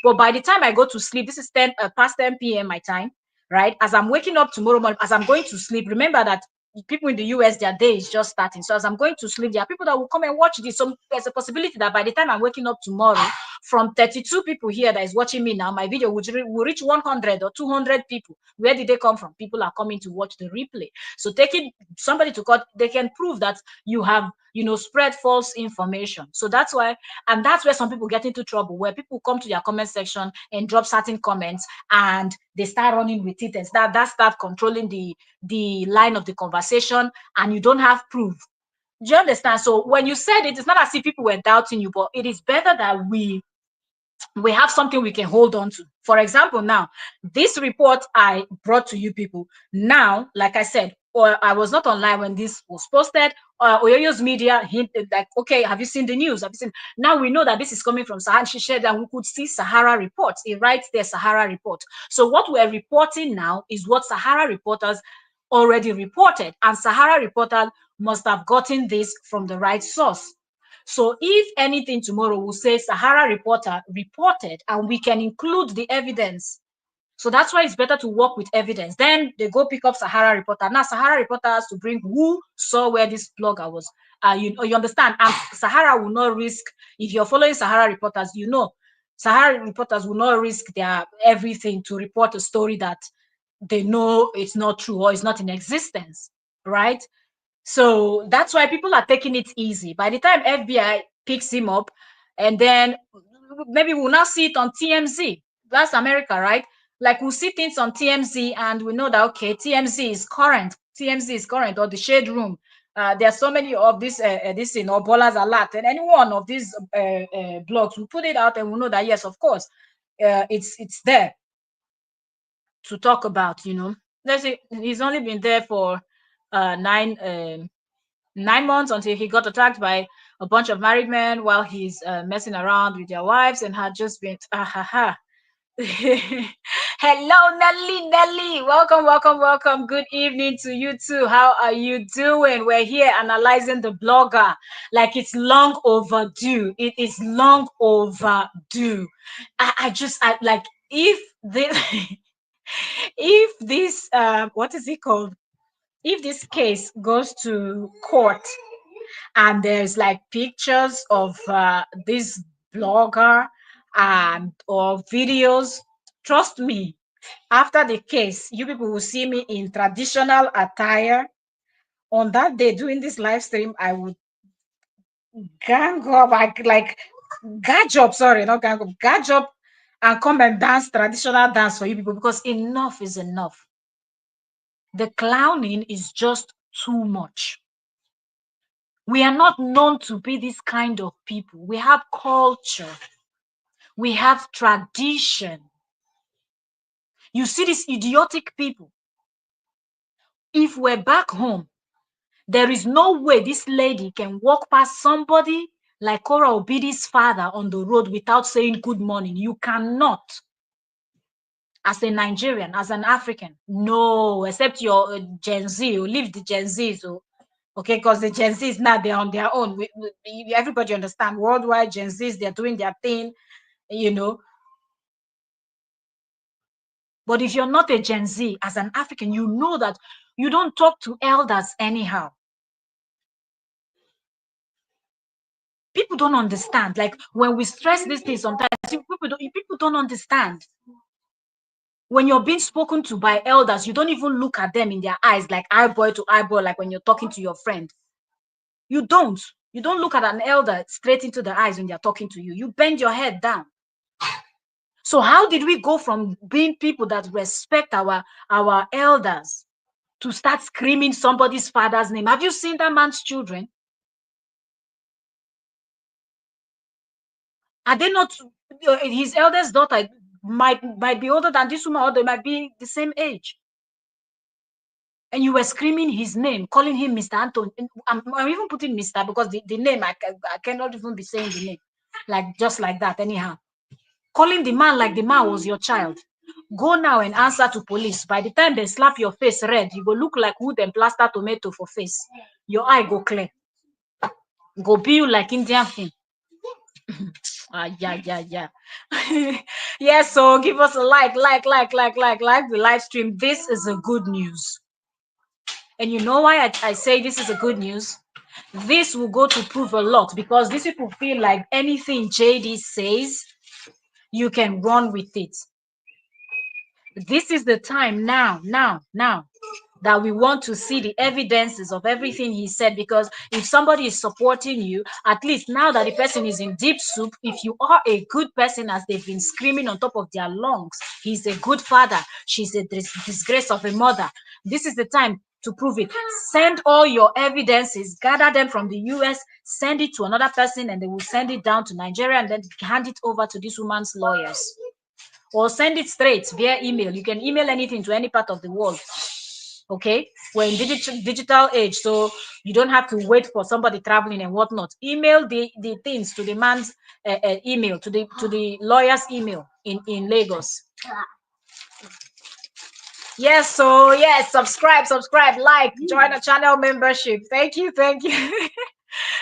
But by the time I go to sleep, this is 10 past 10 p.m. my time, right? As I'm waking up tomorrow morning, as I'm going to sleep, remember that people in the US, their day is just starting. So as I'm going to sleep, there are people that will come and watch this. So there's a possibility that by the time I'm waking up tomorrow, from 32 people here that is watching me now, my video will reach 100 or 200 people. Where did they come from? People are coming to watch the replay. So taking somebody to court, they can prove that you have, spread false information. So that's why, and that's where some people get into trouble, where people come to their comment section and drop certain comments and they start running with it and that start controlling the line of the conversation, and you don't have proof. Do you understand? So when you said it, it's not as if people were doubting you, but it is better that we have something we can hold on to. For example, now, this report I brought to you people, now, like I said, or I was not online when this was posted, Oyoyo's media hinted like, okay, have you seen the news? Have you seen? Now we know that this is coming from Sahara. She said that we could see Sahara reports. It writes there, Sahara report. So what we're reporting now is what Sahara reporters already reported. And Sahara reporters must have gotten this from the right source. So if anything tomorrow will say Sahara reporter reported, and we can include the evidence. So that's why it's better to work with evidence. Then they go pick up Sahara reporter. Now Sahara reporter has to bring who saw where this blogger was. You understand? And Sahara will not risk, if you're following Sahara reporters, Sahara reporters will not risk their everything to report a story that they know it's not true or it's not in existence, right? So that's why people are taking it easy. By the time FBI picks him up, and then maybe we'll now see it on TMZ. That's America, right? Like we'll see things on TMZ, and we know that okay, TMZ is current. TMZ is current, or the Shade Room. There are so many of this or Ballers Alert, and any one of these blogs, we put it out, and we know that yes, of course, it's there to talk about. Let's say he's only been there for 9 months until he got attacked by a bunch of married men while he's messing around with their wives and had just been Hello, Nelly. Welcome, welcome, welcome. Good evening to you too. How are you doing? We're here analyzing the blogger like it's long overdue. It is long overdue. I like if this if this what is it called? If this case goes to court and there's like pictures of this blogger and or videos, trust me, after the case, you people will see me in traditional attire. On that day doing this live stream, I would gang up, like gadge up, sorry, not gang up, gadge up and come and dance traditional dance for you people because enough is enough. The clowning is just too much. We are not known to be this kind of people. We have culture. We have tradition. You see these idiotic people. If we're back home, there is no way this lady can walk past somebody like Korra Obidi's father on the road without saying good morning. You cannot. As a Nigerian, as an African, no, except your Gen Z, you leave the Gen Z, so okay, because the Gen Zs now they're on their own. Everybody understand worldwide Gen Zs, they're doing their thing, you know. But if you're not a Gen Z, as an African, you know that you don't talk to elders anyhow. People don't understand. Like when we stress these things, sometimes people don't understand. When you're being spoken to by elders, you don't even look at them in their eyes, like eyeball to eyeball, like when you're talking to your friend. You don't. You don't look at an elder straight into the eyes when they're talking to you. You bend your head down. So how did we go from being people that respect our elders to start screaming somebody's father's name? Have you seen that man's children? Are they not his eldest daughter might be older than this woman, or they might be the same age? And you were screaming his name, calling him Mr. Anton. I'm even putting Mr. because the name I cannot even be saying the name like just like that anyhow. Calling the man like the man was your child. Go now and answer to police. By the time they slap your face red, you go look like wood and plaster tomato for face. Your eye go clear. Go be you like Indian film. Yeah. Yes, so give us a like the live stream. This is a good news. And you know why I say this is a good news? This will go to prove a lot because these people feel like anything JD says, you can run with it. This is the time now that we want to see the evidences of everything he said, because if somebody is supporting you, at least now that the person is in deep soup, if you are a good person, as they've been screaming on top of their lungs, he's a good father, she's a disgrace of a mother, this is the time to prove it. Send all your evidences, gather them from the US, send it to another person, and they will send it down to Nigeria and then hand it over to this woman's lawyers, or send it straight via email. You can email anything to any part of the world. Okay, we're in digital age, so you don't have to wait for somebody traveling and whatnot. Email the things to the man's email, to the lawyer's email in Lagos. Yes, so yes, subscribe, like, join the channel membership. Thank you. Thank you,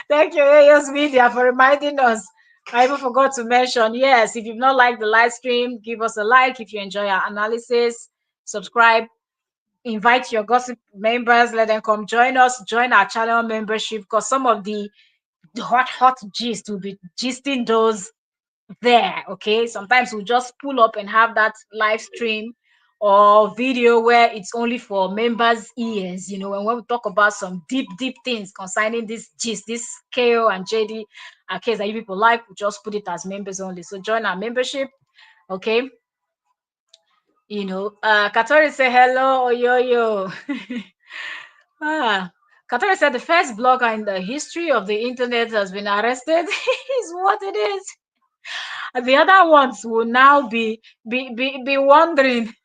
AOS Media, for reminding us. I even forgot to mention, yes, if you've not liked the live stream, give us a like. If you enjoy our analysis, subscribe, invite your gossip members, let them come join us, join our channel membership, because some of the hot gist will be gisting those there. Okay, sometimes we'll just pull up and have that live stream or video where it's only for members' ears, and when we talk about some deep things concerning this gist, this KO and JD case that you people like, we just put it as members only. So join our membership. Okay, Katori say hello, yo. Katori said the first blogger in the history of the internet has been arrested. Is what it is. The other ones will now be wondering.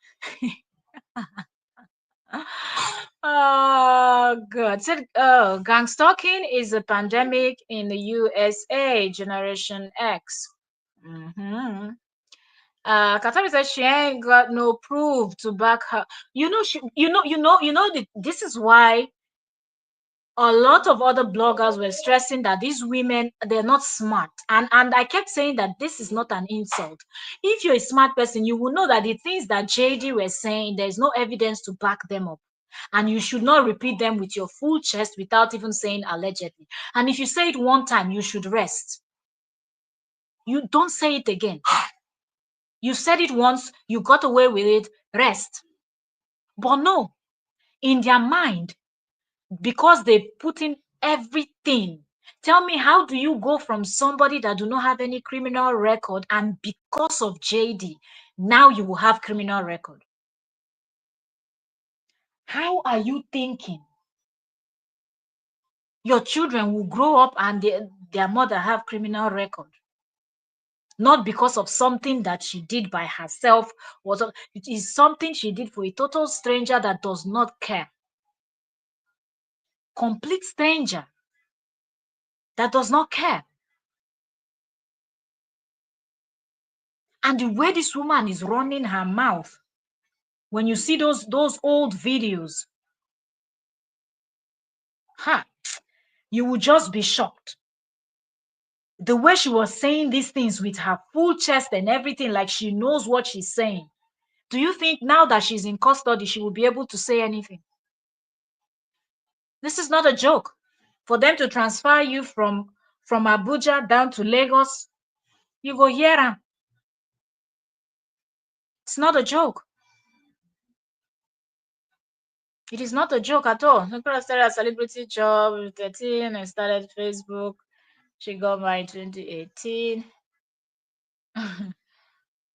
Oh god. Said, gang stalking is a pandemic in the USA, Generation X. Katari said she ain't got no proof to back her. This is why a lot of other bloggers were stressing that these women, they're not smart, and I kept saying that this is not an insult. If you're a smart person, you will know that the things that JD were saying, there's no evidence to back them up, and you should not repeat them with your full chest without even saying allegedly. And if you say it one time, you should rest. You don't say it again. You said it once, you got away with it, rest. But no, in their mind, because they put in everything. Tell me, how do you go from somebody that do not have any criminal record, and because of JD, now you will have criminal record? How are you thinking your children will grow up and their mother have criminal record? Not because of something that she did by herself, it is something she did for a total stranger that does not care. Complete stranger that does not care. And the way this woman is running her mouth, when you see those old videos, you will just be shocked. The way she was saying these things with her full chest and everything, like she knows what she's saying. Do you think now that she's in custody, she will be able to say anything? This is not a joke. For them to transfer you from Abuja down to Lagos, you go hear them. It's not a joke. It is not a joke at all. Korra started a celebrity job 13 and started Facebook. She got married in 2018.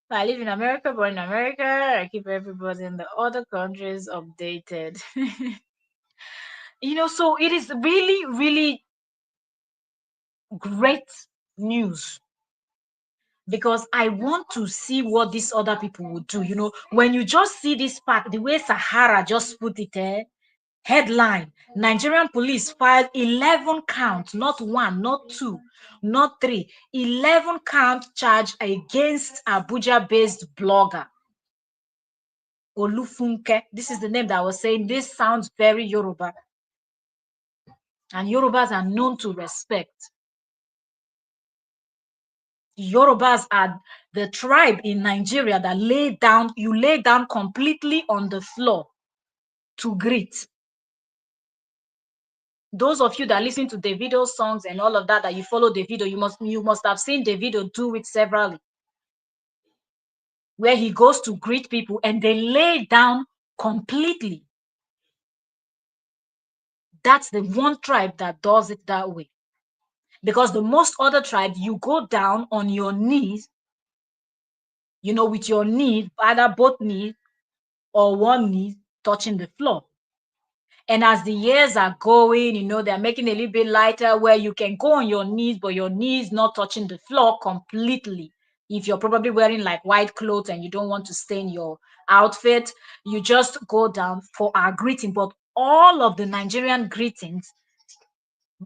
I live in America, born in America. I keep everybody in the other countries updated. So it is really, really great news, because I want to see what these other people would do. When you just see this part, the way Sahara just put it, headline: Nigerian police filed 11 count, not one, not two, not three, 11 count charge against Abuja-based blogger Olufunke. This is the name that I was saying. This sounds very Yoruba, and Yorubas are known to respect. Yorubas are the tribe in Nigeria that you lay down completely on the floor to greet. Those of you that listen to Davido's songs and all of that you follow Davido, you must have seen Davido do it severally, where he goes to greet people and they lay down completely. That's the one tribe that does it that way. Because the most other tribes, you go down on your knees, with your knee, either both knees or one knee touching the floor. And as the years are going, they're making it a little bit lighter, where you can go on your knees, but your knees not touching the floor completely. If you're probably wearing like white clothes and you don't want to stain your outfit, you just go down for our greeting. But all of the Nigerian greetings,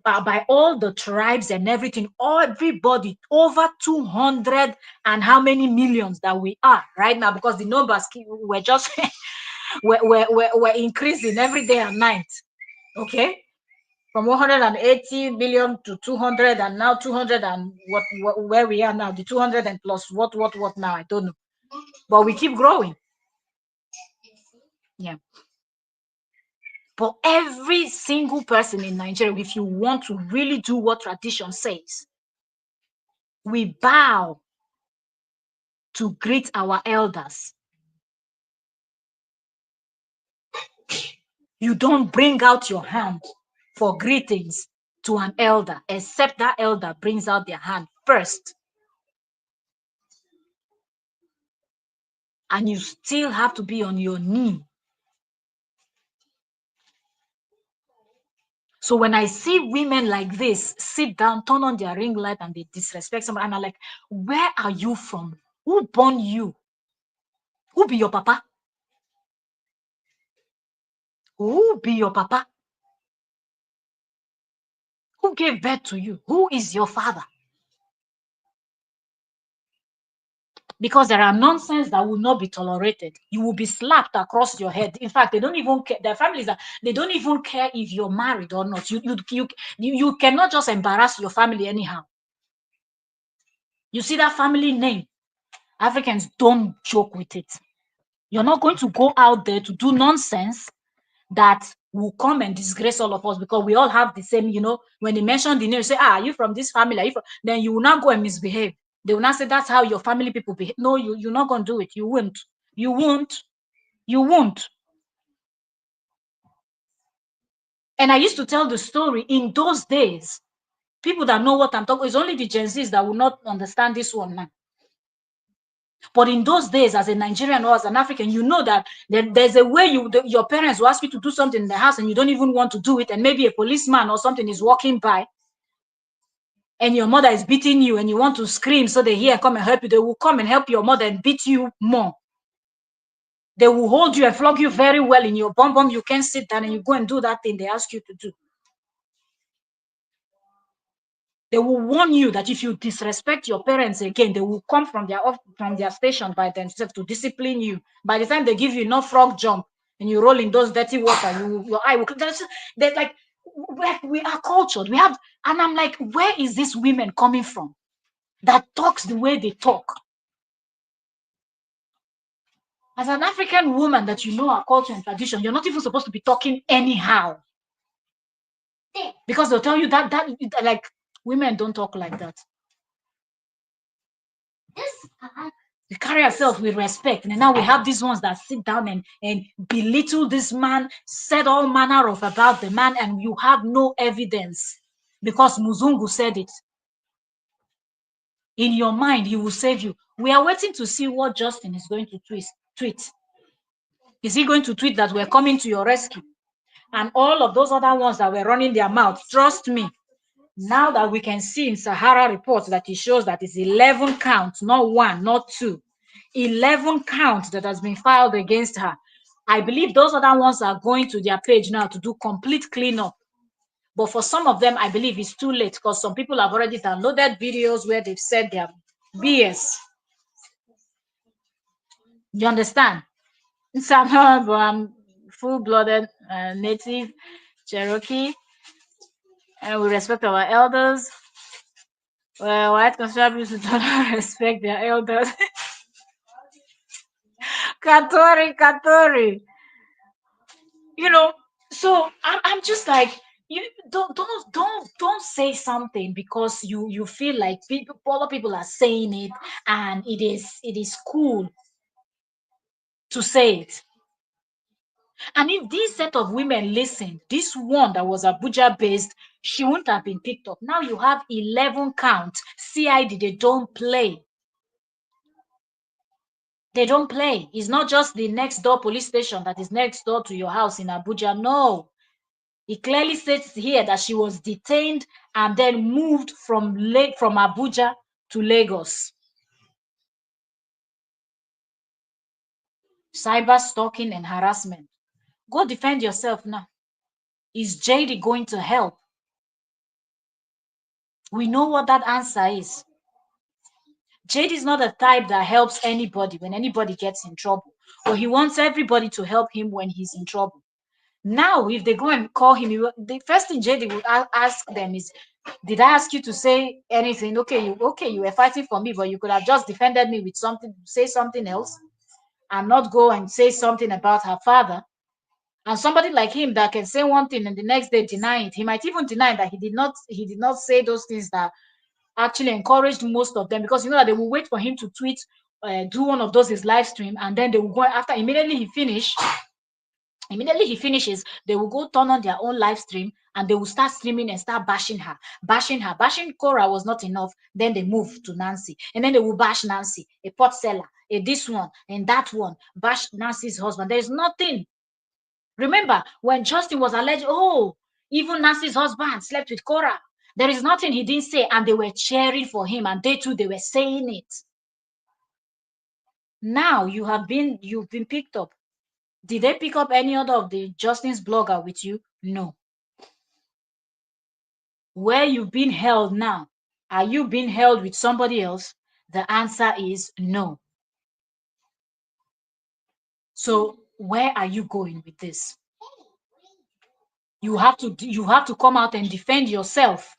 by all the tribes and everything, everybody, over 200 and how many millions that we are right now, because the numbers were just we're increasing every day and night. Okay, from 180 million to 200, and now 200 and what where we are now, the 200 and plus what now, I don't know, but we keep growing. Yeah. But every single person in Nigeria, if you want to really do what tradition says, we bow to greet our elders. You don't bring out your hand for greetings to an elder, except that elder brings out their hand first. And you still have to be on your knee. So when I see women like this sit down, turn on their ring light, and they disrespect someone, and I'm like, where are you from? Who born you? Who be your papa? Who be your papa? Who gave birth to you? Who is your father? Because there are nonsense that will not be tolerated. You will be slapped across your head. In fact, they don't even care. Their families they don't even care if you're married or not. You cannot just embarrass your family anyhow. You see that family name? Africans don't joke with it. You're not going to go out there to do nonsense that will come and disgrace all of us, because we all have the same, when they mention the name, say, are you from this family? Then you will not go and misbehave. They will not say that's how your family people behave. No, you're not going to do it. You won't. You won't. You won't. And I used to tell the story in those days. People that know what I'm talking, it's only the Gen Zs that will not understand this one now. But in those days, as a Nigerian or as an African, you know that there's a way your parents will ask you to do something in the house and you don't even want to do it, and maybe a policeman or something is walking by, and your mother is beating you, and you want to scream so they hear come and help you. They will come and help your mother and beat you more. They will hold you and flog you very well in your bum bum. You can't sit down and you go and do that thing they ask you to do. They will warn you that if you disrespect your parents again, they will come from their station by themselves to discipline you. By the time they give you enough frog jump and you roll in those dirty water, your eye will. They're like we are cultured. We have, and I'm like, where is this women coming from that talks the way they talk? As an African woman that you know our culture and tradition, you're not even supposed to be talking anyhow. Because they'll tell you that like women don't talk like that. We carry ourselves with respect. And now we have these ones that sit down and belittle this man, said all manner of about the man, and you have no evidence because Muzungu said it. In your mind, he will save you. We are waiting to see what Justin is going to tweet. Is he going to tweet that we're coming to your rescue? And all of those other ones that were running their mouth, trust me, now that we can see in Sahara reports that it shows that it's 11 counts, not one, not two, 11 counts that has been filed against her. I believe those other ones are going to their page now to do complete cleanup. But for some of them, I believe it's too late because some people have already downloaded videos where they've said their BS. You understand? Somehow, I'm full-blooded native Cherokee, and we respect our elders. Well, white conservatives do not respect their elders. Katori. You know, so I'm just like, you don't say something because you feel like other people are saying it, and it is cool to say it. And if this set of women listened, this one that was Abuja based, she wouldn't have been picked up. Now you have 11 counts. CID, they don't play. They don't play. It's not just the next door police station that is next door to your house in Abuja. No. It clearly says here that she was detained and then moved from Abuja to Lagos. Cyber stalking and harassment. Go defend yourself now. Is JD going to help? We know what that answer is. JD is not the type that helps anybody when anybody gets in trouble, but he wants everybody to help him when he's in trouble. Now, if they go and call him, the first thing JD would ask them is, did I ask you to say anything? Okay, you were fighting for me, but you could have just defended me with something, say something else, and not go and say something about her father. And somebody like him that can say one thing and the next day deny it, he might even deny that he did not say those things that actually encouraged most of them, because you know that they will wait for him to tweet, do one of those his live stream, and then they will go after immediately he finishes, they will go turn on their own live stream and they will start streaming and start bashing her. Bashing Korra was not enough. Then they move to Nancy. And then they will bash Nancy, a pot seller, a this one and that one, bash Nancy's husband. There's nothing. Remember, when Justin was alleged, oh, even Nancy's husband slept with Korra. There is nothing he didn't say, and they were cheering for him, and they too, they were saying it. Now you've been picked up. Did they pick up any other of the Justin's blogger with you? No. Where you've been held now, are you being held with somebody else? The answer is no. So where are you going with this? You have to come out and defend yourself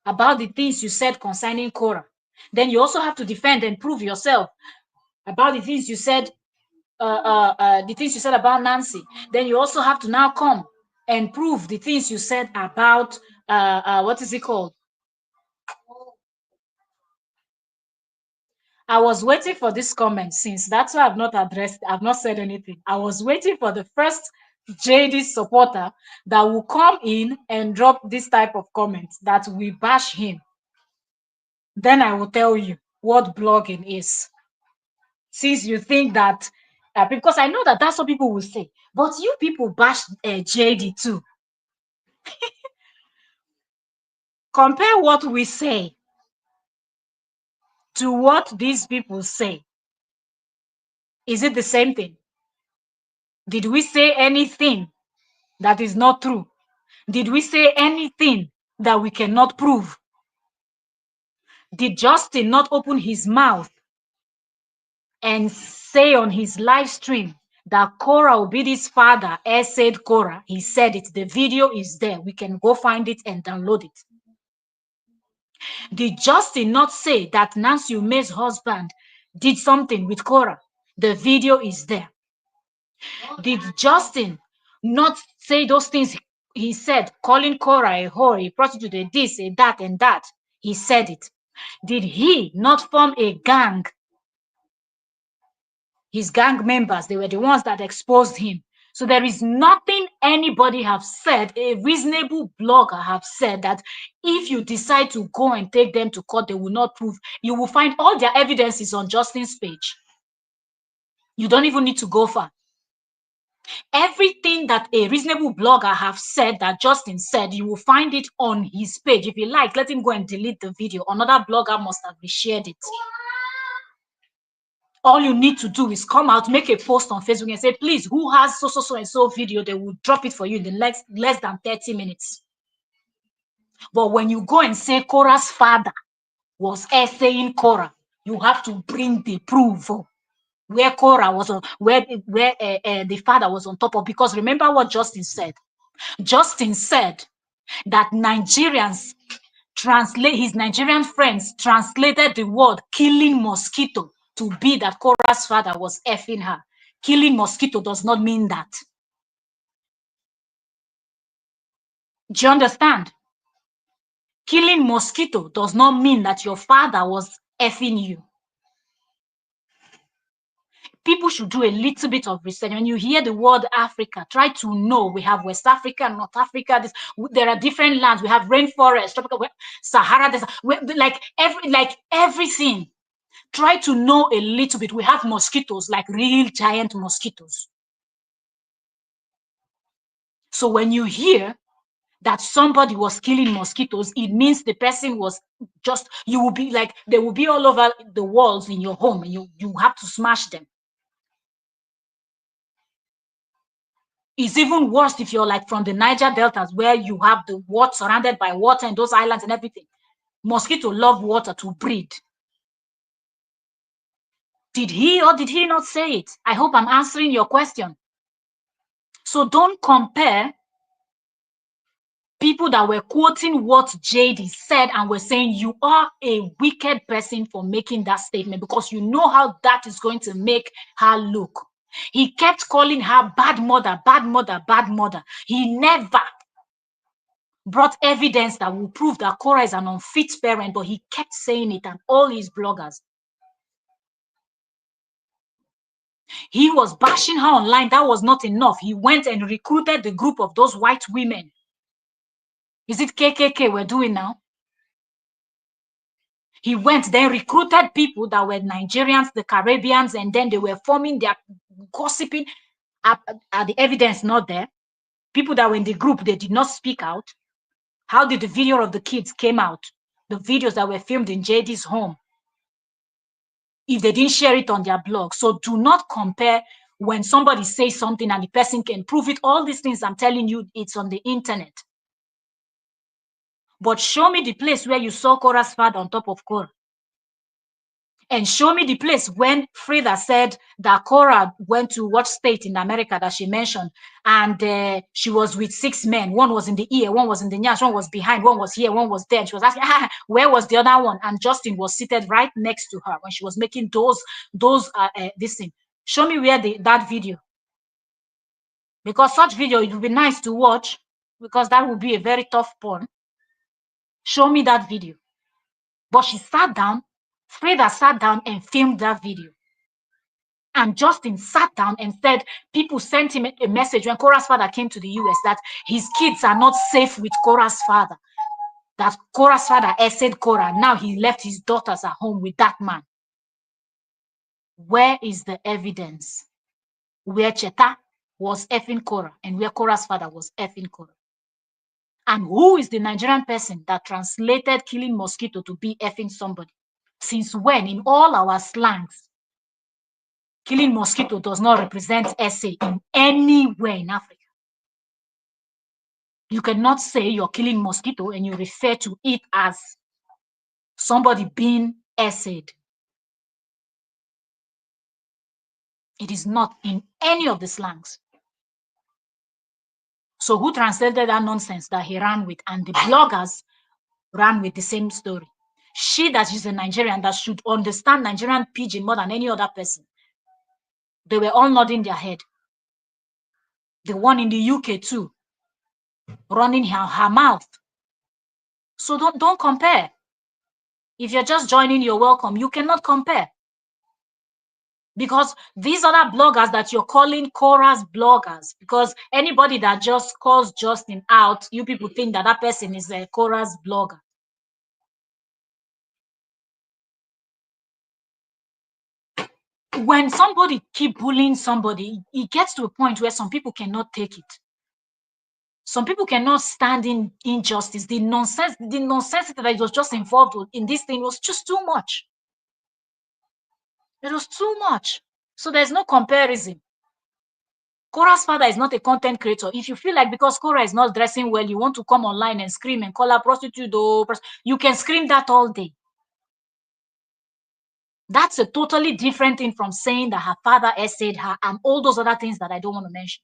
about the things you said concerning Korra. Then you also have to defend and prove yourself about the things you said, about Nancy. Then you also have to now come and prove the things you said about what is it called? I was waiting for this comment since. That's why I've not addressed, I've not said anything. I was waiting for the first JD supporter that will come in and drop this type of comment that we bash him. Then I will tell you what blogging is. Since you think that, because I know that that's what people will say, but you people bash JD too. Compare what we say to what these people say. Is it the same thing? Did we say anything that is not true? Did we say anything that we cannot prove? Did Justin not open his mouth and say on his live stream that Korra Obidi's father said Korra? He said it. The video is there. We can go find it and download it. Did Justin not say that Nancy Umeh's husband did something with Korra? The video is there. Did Justin not say those things he said, calling Korra a whore, a prostitute, a this, a that, and that? He said it. Did he not form a gang? His gang members, they were the ones that exposed him. So there is nothing anybody have said, a reasonable blogger have said, that if you decide to go and take them to court, they will not prove. You will find all their evidences on Justin's page. You don't even need to go far. Everything that a reasonable blogger have said that Justin said, you will find it on his page. If you like, let him go and delete the video. Another blogger must have reshared it. All you need to do is come out, make a post on Facebook and say, please, who has so and so video? They will drop it for you in the less than 30 minutes. But when you go and say Korra's father was essaying Korra, you have to bring the proof where Korra was on, where the father was on top of. Because remember what Justin said. Justin said that Nigerians his Nigerian friends translated the word killing mosquito to be that Korra's father was effing her. Killing mosquito does not mean that. Do you understand? Killing mosquito does not mean that your father was effing you. People should do a little bit of research. When you hear the word Africa, try to know we have West Africa, North Africa. There are different lands. We have rainforest, tropical, Sahara, like everything. Try to know a little bit. We have mosquitoes, like real giant mosquitoes. So when you hear that somebody was killing mosquitoes, it means the person was just, you will be like, they will be all over the walls in your home, and you have to smash them. It's even worse if you're like from the Niger deltas, where you have the water surrounded by water and those islands and everything. Mosquito love water to breed. Did he or did he not say it? I hope I'm answering your question. So don't compare people that were quoting what JD said and were saying you are a wicked person for making that statement, because you know how that is going to make her look. He kept calling her bad mother, bad mother, bad mother. He never brought evidence that will prove that Korra is an unfit parent, but he kept saying it, and all his bloggers. He was bashing her online. That was not enough. He went and recruited the group of those white women. Is it KKK we're doing now? He went, then recruited people that were Nigerians, the Caribbeans, and then they were forming their gossiping. Are the evidence not there? People that were in the group, they did not speak out. How did the video of the kids came out? The videos that were filmed in JD's home, if they didn't share it on their blog. So do not compare when somebody says something and the person can prove it. All these things I'm telling you, it's on the internet. But show me the place where you saw Korra's father on top of Korra. And show me the place when Frida said that Korra went to what state in America that she mentioned, and she was with 6 men. One was in the ear, one was in the nyash, one was behind, one was here, one was there. And she was asking, where was the other one? And Justin was seated right next to her when she was making this thing. Show me where that video. Because such video, it would be nice to watch, because that would be a very tough porn. Show me that video. But she sat down Freda sat down and filmed that video. And Justin sat down and said people sent him a message when Korra's father came to the US that his kids are not safe with Korra's father. That Korra's father essayed Korra. Now he left his daughters at home with that man. Where is the evidence? Where Cheta was effing Korra and where Korra's father was effing Korra? And who is the Nigerian person that translated killing mosquito to be effing somebody? Since when, in all our slangs, killing mosquito does not represent essay in anywhere in Africa? You cannot say you're killing mosquito and you refer to it as somebody being essayed. It is not in any of the slangs. So who translated that nonsense that he ran with? And the bloggers ran with the same story. She that is a Nigerian that should understand Nigerian pidgin more than any other person. They were all nodding their head. The one in the UK too, running her mouth. So don't compare. If you're just joining, you're welcome. You cannot compare. Because these other bloggers that you're calling Korra's bloggers, because anybody that just calls Justin out, you people think that that person is a Korra's blogger. When somebody keep bullying somebody, it gets to a point where some people cannot take it. Some people cannot stand in injustice. The nonsense that was just involved in this thing was just too much. It was too much. So there's no comparison. Korra's father is not a content creator. If you feel like because Korra is not dressing well, you want to come online and scream and call her prostitute, you can scream that all day. That's a totally different thing from saying that her father essayed her and all those other things that I don't want to mention.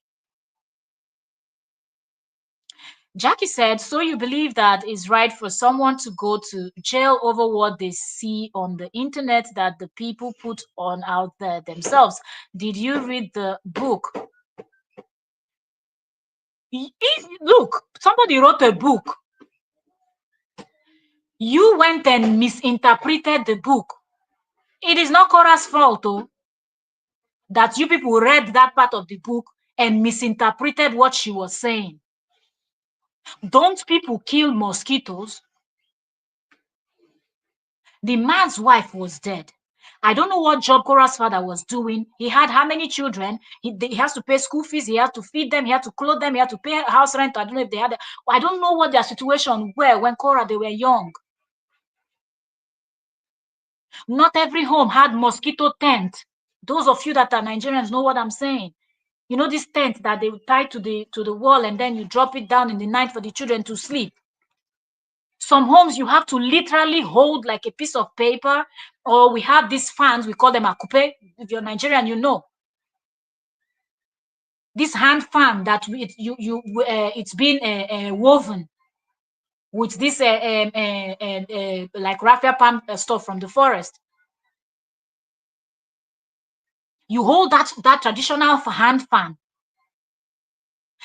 Jackie said, so you believe that it's right for someone to go to jail over what they see on the internet that the people put on out there themselves. Did you read the book? Look, somebody wrote a book. You went and misinterpreted the book. It is not Korra's fault, though, that you people read that part of the book and misinterpreted what she was saying. Don't people kill mosquitoes? The man's wife was dead. I don't know what job Korra's father was doing. He had how many children? He has to pay school fees. He had to feed them. He had to clothe them. He had to pay house rent. I don't know if they had. I don't know what their situation were when Korra they were young. Not every home had mosquito tent. Those of you that are Nigerians know what I'm saying. You know this tent that they would tie to the wall and then you drop it down in the night for the children to sleep. Some homes you have to literally hold like a piece of paper, or we have these fans, we call them akupe. If you're Nigerian, you know. This hand fan that it's been woven with this like raffia palm stuff from the forest. You hold that traditional hand fan,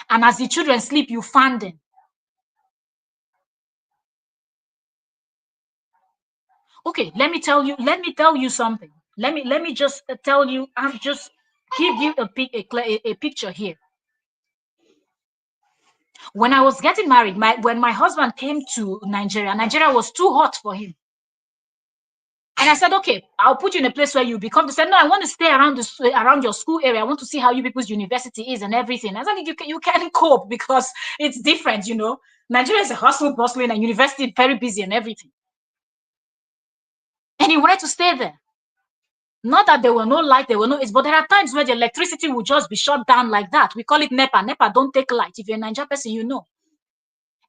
and as the children sleep, you fan them. Okay, let me tell you something. Let me just tell you. I'm just give you a picture here. When I was getting married, when my husband came to Nigeria was too hot for him. And I said, okay, I'll put you in a place where you become. They said, no, I want to stay around your school area. I want to see how you people's university is and everything. I said, you can cope because it's different, you know. Nigeria is a hustle, bustling, and university very busy and everything. And he wanted to stay there. Not that there were no light, there were no, but there are times where the electricity will just be shut down like that. We call it NEPA. NEPA don't take light. If you're a Nigerian person, you know.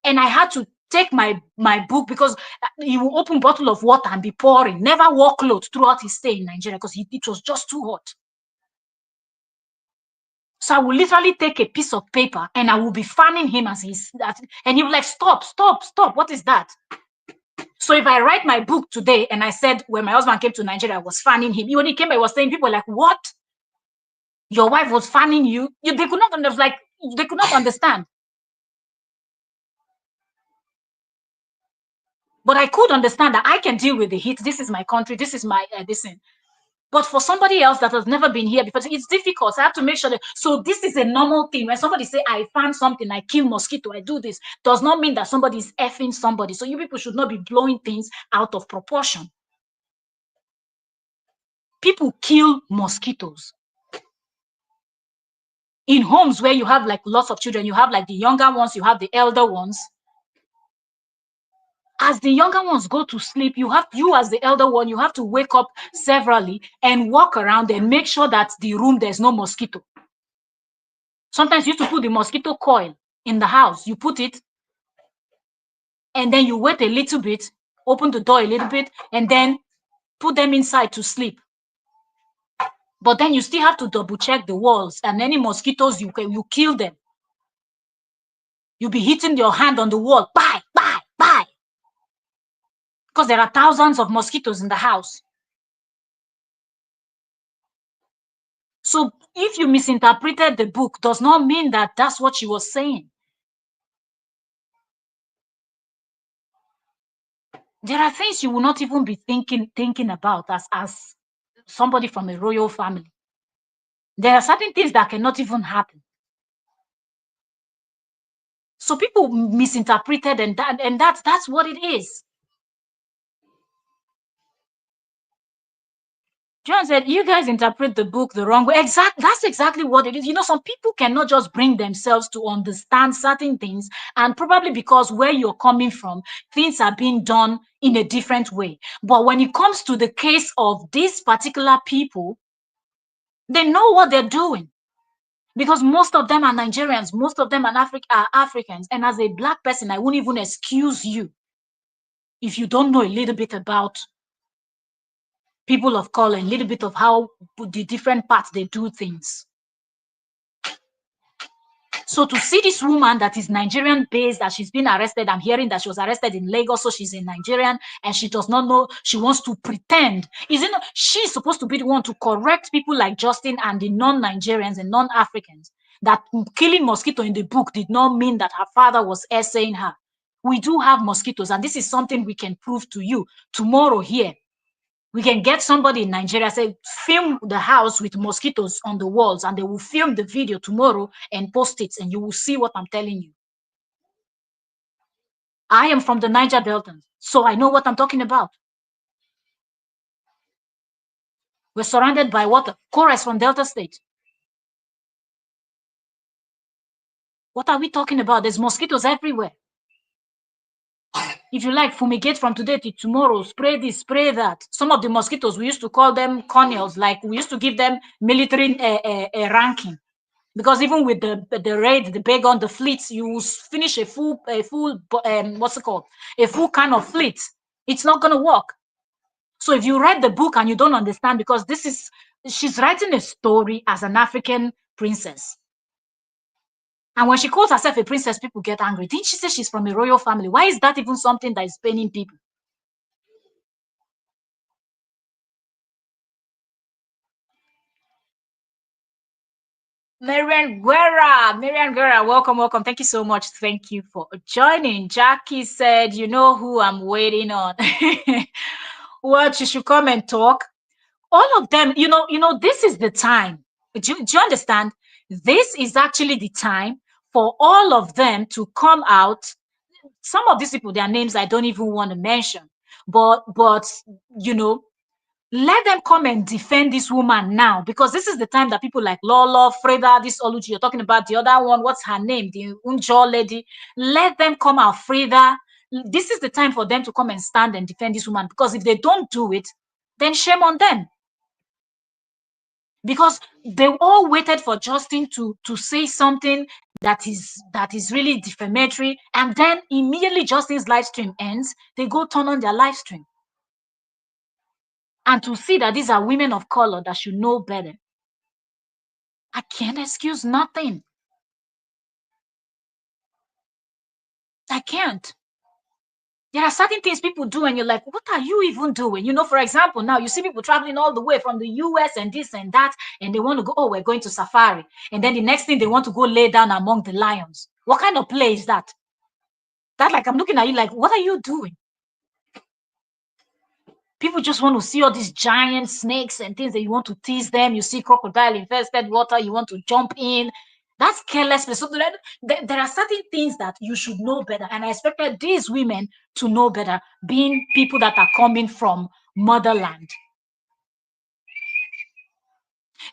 And I had to take my book because he will open bottle of water and be pouring. Never wore clothes throughout his stay in Nigeria because it was just too hot. So I will literally take a piece of paper and I will be fanning him as and he will like, stop. What is that? So if I write my book today and I said when my husband came to Nigeria, I was fanning him. When he came, I was saying people were like, what? Your wife was fanning you? They could not understand. But I could understand that I can deal with the heat. This is my country. This is my this thing. But for somebody else that has never been here, because it's difficult, I have to make sure that. So this is a normal thing. When somebody say, I found something, I kill mosquito, I do this, does not mean that somebody is effing somebody. So you people should not be blowing things out of proportion. People kill mosquitoes. In homes where you have like lots of children, you have like the younger ones, you have the elder ones. As the younger ones go to sleep, you as the elder one, you have to wake up severally and walk around and make sure that the room there's no mosquito. Sometimes you have to put the mosquito coil in the house. You put it and then you wait a little bit, open the door a little bit, and then put them inside to sleep. But then you still have to double check the walls, and any mosquitoes you kill them. You'll be hitting your hand on the wall, bye, bye, bye. Because there are thousands of mosquitoes in the house. So if you misinterpreted the book, does not mean that that's what she was saying. There are things you will not even be thinking about as somebody from a royal family. There are certain things that cannot even happen. So people misinterpreted, and that's what it is. John said, you guys interpret the book the wrong way. That's exactly what it is. You know, some people cannot just bring themselves to understand certain things, and probably because where you're coming from, things are being done in a different way. But when it comes to the case of these particular people, they know what they're doing. Because most of them are Nigerians, most of them are Africans. And as a black person, I won't even excuse you if you don't know a little bit about people of color, a little bit of how the different parts they do things. So to see this woman that is Nigerian based, that she's been arrested, I'm hearing that she was arrested in Lagos, so she's a Nigerian and she does not know, she wants to pretend. Isn't she's supposed to be the one to correct people like Justin and the non-Nigerians and non-Africans that killing mosquito in the book did not mean that her father was essaying her. We do have mosquitoes, and this is something we can prove to you tomorrow here. We can get somebody in Nigeria, say, film the house with mosquitoes on the walls, and they will film the video tomorrow and post it, and you will see what I'm telling you. I am from the Niger Delta, so I know what I'm talking about. We're surrounded by water. Korra is from Delta State. What are we talking about? There's mosquitoes everywhere. If you like, fumigate from today to tomorrow, spray this, spray that. Some of the mosquitoes, we used to call them colonels, like we used to give them military ranking. Because even with the raid, the big on the fleets, you finish a full what's it called? A full can of fleet. It's not gonna work. So if you read the book and you don't understand, because she's writing a story as an African princess. And when she calls herself a princess, people get angry. Didn't she say she's from a royal family? Why is that even something that is paining people? Marian Guerra, welcome, welcome. Thank you so much. Thank you for joining. Jackie said, you know who I'm waiting on. Well, she should come and talk. All of them, this is the time. Do you understand? This is actually the time for all of them to come out. Some of these people, their names I don't even want to mention, but let them come and defend this woman now, because this is the time that people like Lolo, Freda, this Oluji, you're talking about the other one, what's her name? The Unjo lady. Let them come out, Freda. This is the time for them to come and stand and defend this woman, because if they don't do it, then shame on them. Because they all waited for Justin to say something that is really defamatory, and then immediately Justin's live stream ends, they go turn on their live stream. And to see that these are women of color that should know better, I can't excuse nothing. I can't. There are certain things people do and you're like, what are you even doing? For example, now you see people traveling all the way from the US and this and that, and they want to go, oh, we're going to safari. And then the next thing, they want to go lay down among the lions. What kind of play is that? That, like, I'm looking at you like, what are you doing? People just want to see all these giant snakes and things that you want to tease them. You see crocodile infested water, you want to jump in. That's careless. So there are certain things that you should know better. And I expected these women to know better, being people that are coming from motherland.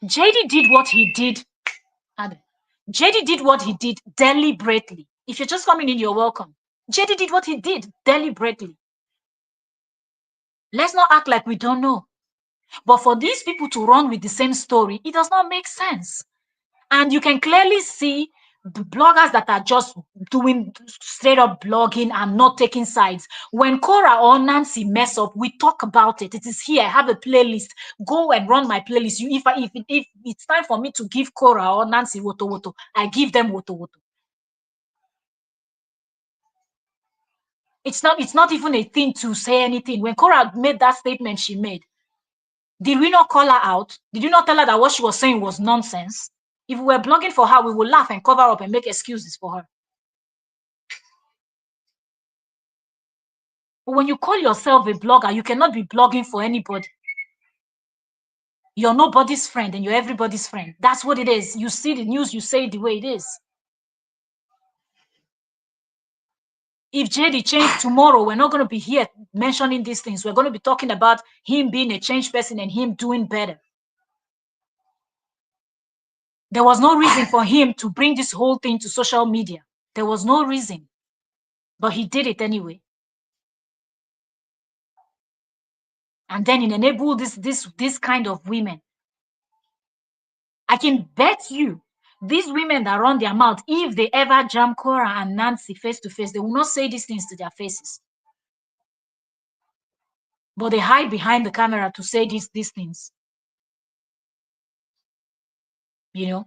JD did what he did. JD did what he did deliberately. If you're just coming in, you're welcome. JD did what he did deliberately. Let's not act like we don't know. But for these people to run with the same story, it does not make sense. And you can clearly see the bloggers that are just doing straight up blogging and not taking sides. When Korra or Nancy mess up, we talk about it. It is here. I have a playlist. Go and run my playlist. If it's time for me to give Korra or Nancy woto woto, I give them woto woto. It's not even a thing to say anything. When Korra made that statement she made, did we not call her out? Did you not tell her that what she was saying was nonsense? If we were blogging for her, we would laugh and cover up and make excuses for her. But when you call yourself a blogger, you cannot be blogging for anybody. You're nobody's friend and you're everybody's friend. That's what it is. You see the news, you say it the way it is. If JD changed tomorrow, we're not going to be here mentioning these things. We're going to be talking about him being a changed person and him doing better. There was no reason for him to bring this whole thing to social media. There was no reason. But he did it anyway. And then it enabled this kind of women. I can bet you these women that run their mouth, if they ever jam Korra and Nancy face to face, they will not say these things to their faces. But they hide behind the camera to say these things. You know?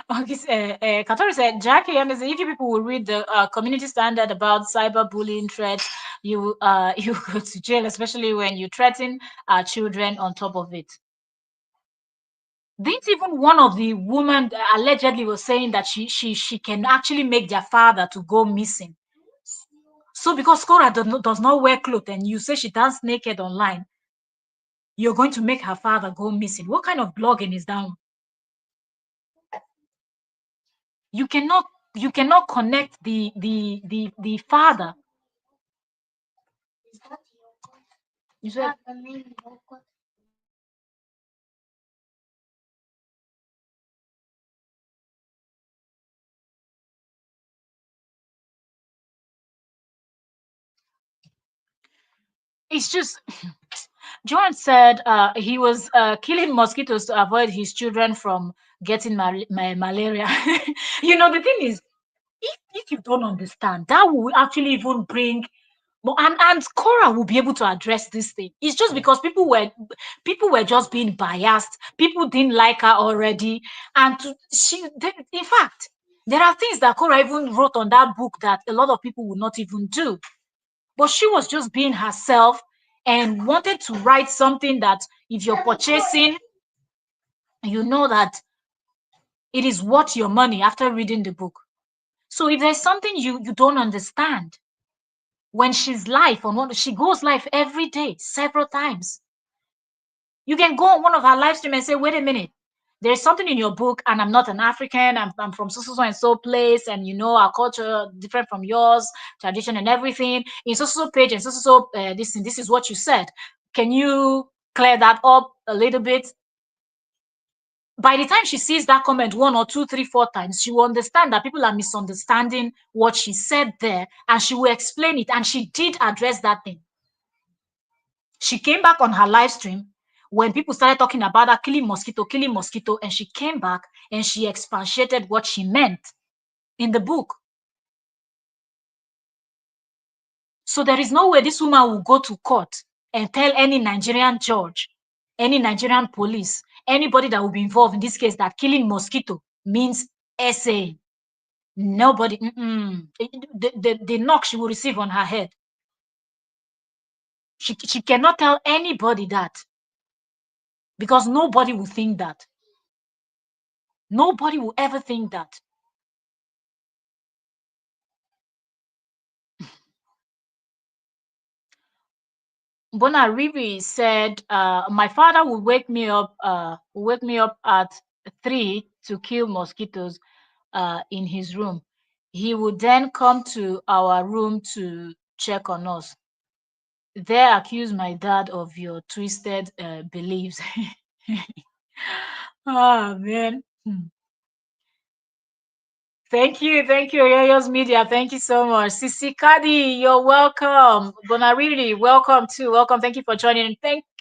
Okay, Katori said, Jackie, and if you people will read the community standard about cyberbullying threats, you you go to jail, especially when you threaten children on top of it. Didn't even one of the women allegedly was saying that she can actually make their father to go missing. So because Korra does not wear clothes and you say she danced naked online, you're going to make her father go missing. What kind of blogging is that? You cannot connect the father. You said it's just John said he was killing mosquitoes to avoid his children from getting malaria. The thing is, if you don't understand, that will actually even bring and Korra will be able to address this thing. It's just because people were just being biased. People didn't like her already, and in fact, there are things that Korra even wrote on that book that a lot of people would not even do. But she was just being herself and wanted to write something that if you're purchasing, you know that it is worth your money after reading the book. So if there's something you don't understand, when she's live on she goes live every day, several times. You can go on one of her live stream and say, wait a minute, there's something in your book, and I'm not an African, I'm from so and so place, and our culture different from yours, tradition and everything. In so page and this is what you said. Can you clear that up a little bit? By the time she sees that comment 1 or 2, 3, 4 times, she will understand that people are misunderstanding what she said there, and she will explain it. And she did address that thing. She came back on her live stream when people started talking about her killing mosquito, and she came back and she expatiated what she meant in the book. So there is no way this woman will go to court and tell any Nigerian judge, any Nigerian police, anybody that will be involved in this case that killing mosquito means essay. Nobody. The knock she will receive on her head. She cannot tell anybody that, because nobody will think that. Nobody will ever think that. Bona Rivi said, my father would wake me up at 3 to kill mosquitoes in his room. He would then come to our room to check on us. They accuse my dad of your twisted beliefs. Oh man. Thank you, Yoyo's Media. Thank you so much. Sisi Kadi, you're welcome. Bonariri, welcome too. Welcome. Thank you for joining.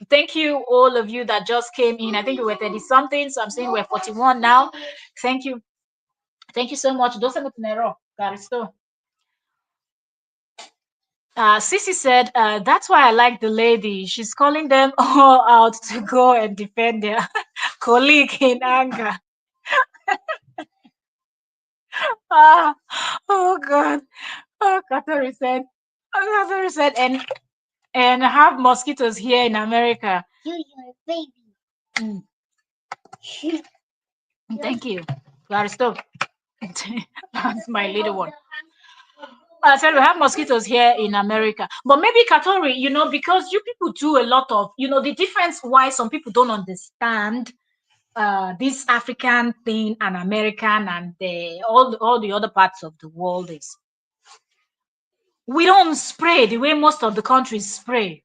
Thank you, all of you that just came in. I think we were 30 something, so I'm saying we're 41 now. Thank you. Thank you so much. Garisto. Sissy said, that's why I like the lady. She's calling them all out to go and defend their colleague in anger. Ah, oh God. Oh, Catherine said, and have mosquitoes here in America. You're a baby. Mm, thank you. Aristo. That's my little one. I said we have mosquitoes here in America. But maybe Katori, because you people do a lot of, the difference why some people don't understand this African thing and American and all the other parts of the world is we don't spray the way most of the countries spray.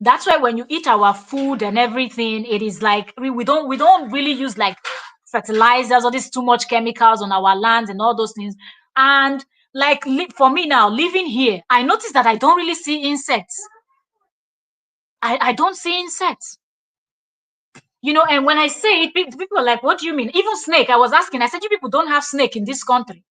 That's why when you eat our food and everything, it is like we don't really use like fertilizers or this too much chemicals on our lands and all those things. And like for me now, living here, I notice that I don't really see insects. I don't see insects. And when I say it, people are like, what do you mean? Even snake, I was asking, I said, you people don't have snake in this country.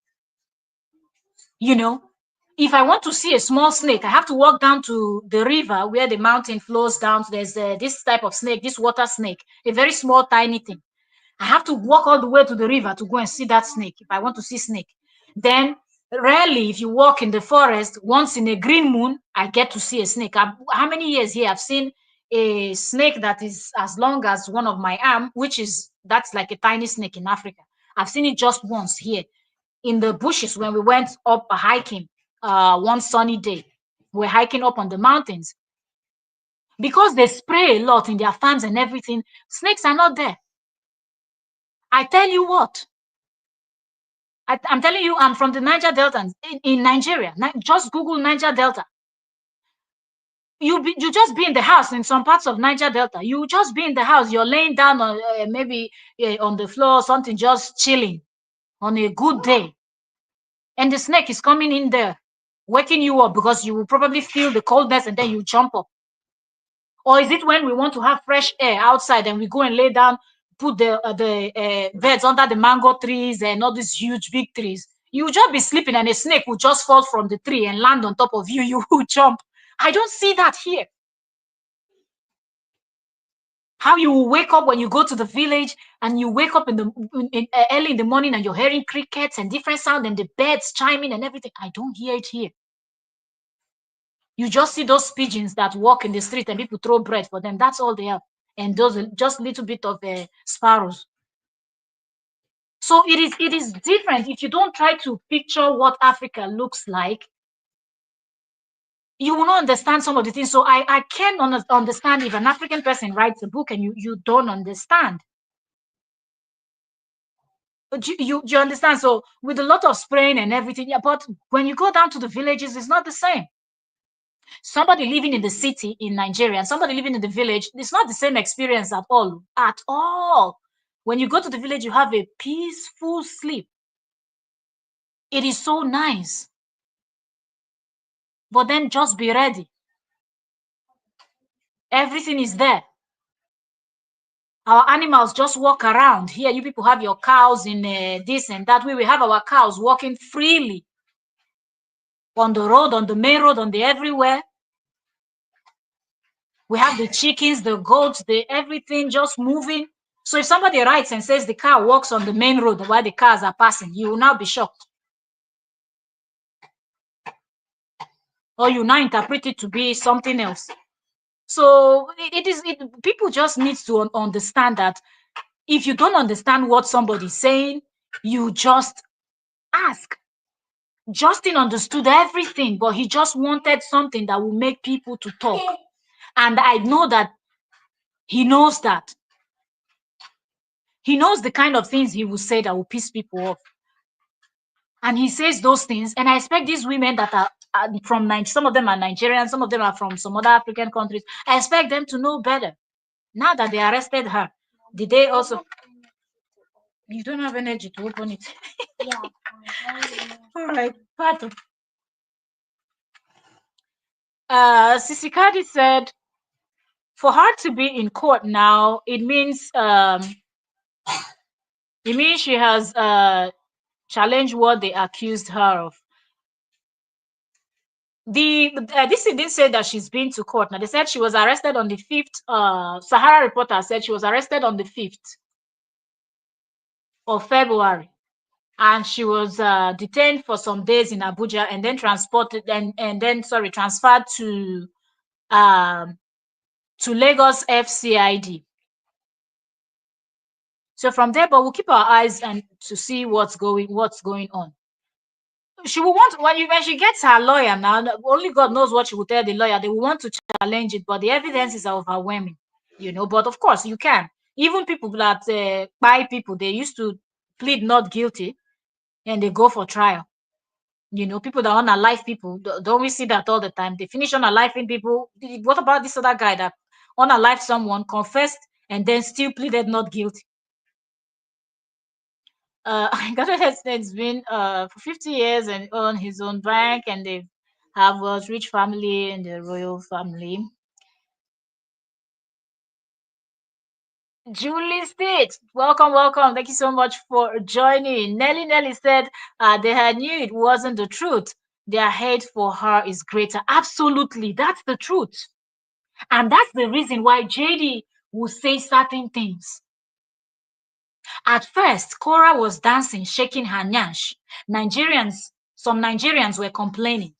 If I want to see a small snake, I have to walk down to the river where the mountain flows down. There's this type of snake, this water snake, a very small, tiny thing. I have to walk all the way to the river to go and see that snake if I want to see snake. Then, rarely, if you walk in the forest, once in a green moon, I get to see a snake. How many years here I've seen a snake that is as long as one of my arm, that's like a tiny snake in Africa. I've seen it just once here in the bushes when we went up hiking one sunny day. We're hiking up on the mountains. Because they spray a lot in their farms and everything, snakes are not there. I tell you what, I'm telling you, I'm from the Niger Delta in Nigeria. Just Google Niger Delta. You just be in the house in some parts of Niger Delta. You just be in the house. You're laying down on maybe on the floor or something, just chilling on a good day. And the snake is coming in there, waking you up because you will probably feel the coldness and then you jump up. Or is it when we want to have fresh air outside and we go and lay down, put the beds under the mango trees and all these huge big trees? You will just be sleeping and a snake will just fall from the tree and land on top of you. You will jump. I don't see that here. How you will wake up when you go to the village and you wake up early in the morning and you're hearing crickets and different sound and the birds chiming and everything. I don't hear it here. You just see those pigeons that walk in the street and people throw bread for them. That's all they have. And those just little bit of sparrows. So it is different. If you don't try to picture what Africa looks like, you will not understand some of the things. So I can understand if an African person writes a book and you don't understand. But you understand? So with a lot of spraying and everything, yeah, but when you go down to the villages, it's not the same. Somebody living in the city in Nigeria and somebody living in the village, it's not the same experience at all. At all. When you go to the village, you have a peaceful sleep. It is so nice. But then just be ready. Everything is there. Our animals just walk around. Here, you people have your cows in this and that. We have our cows walking freely on the road, on the main road, on the everywhere. We have the chickens, the goats, the everything just moving. So if somebody writes and says the car walks on the main road while the cars are passing, you will now be shocked. Or you now interpret it to be something else. So people just need to understand that If you don't understand what somebody's saying, you just ask. Justin understood everything, but he just wanted something that will make people to talk. And I know that he knows that. He knows the kind of things he will say that will piss people off. And he says those things. And I expect these women that are from Nigeria, some of them are Nigerian, some of them are from some other African countries. I expect them to know better. Now that they arrested her, did they also? You don't have energy to open it. Yeah. All right, Pato. Sisikadi said, for her to be in court now, it means she has challenged what they accused her of. This didn't say that she's been to court. Now they said she was arrested on the 5th. Sahara reporter said she was arrested on the 5th of February, and she was detained for some days in Abuja and then transported transferred to Lagos FCID. So from there, but we'll keep our eyes and to see what's going on. She will want when she gets her lawyer now. Only God knows what she will tell the lawyer. They will want to challenge it, but the evidence is overwhelming, But of course, you can. Even people that buy people, they used to plead not guilty and they go for trial. People that unalive people, don't we see that all the time? They finish unaliving people. What about this other guy that unalived someone, confessed, and then still pleaded not guilty? Ghana has been for 50 years and on his own bank, and they have a rich family and the royal family. Julie State, welcome, welcome. Thank you so much for joining. Nelly said they had knew it wasn't the truth. Their hate for her is greater. Absolutely, that's the truth. And that's the reason why JD will say certain things. At first, Korra was dancing, shaking her nyash. Some Nigerians were complaining.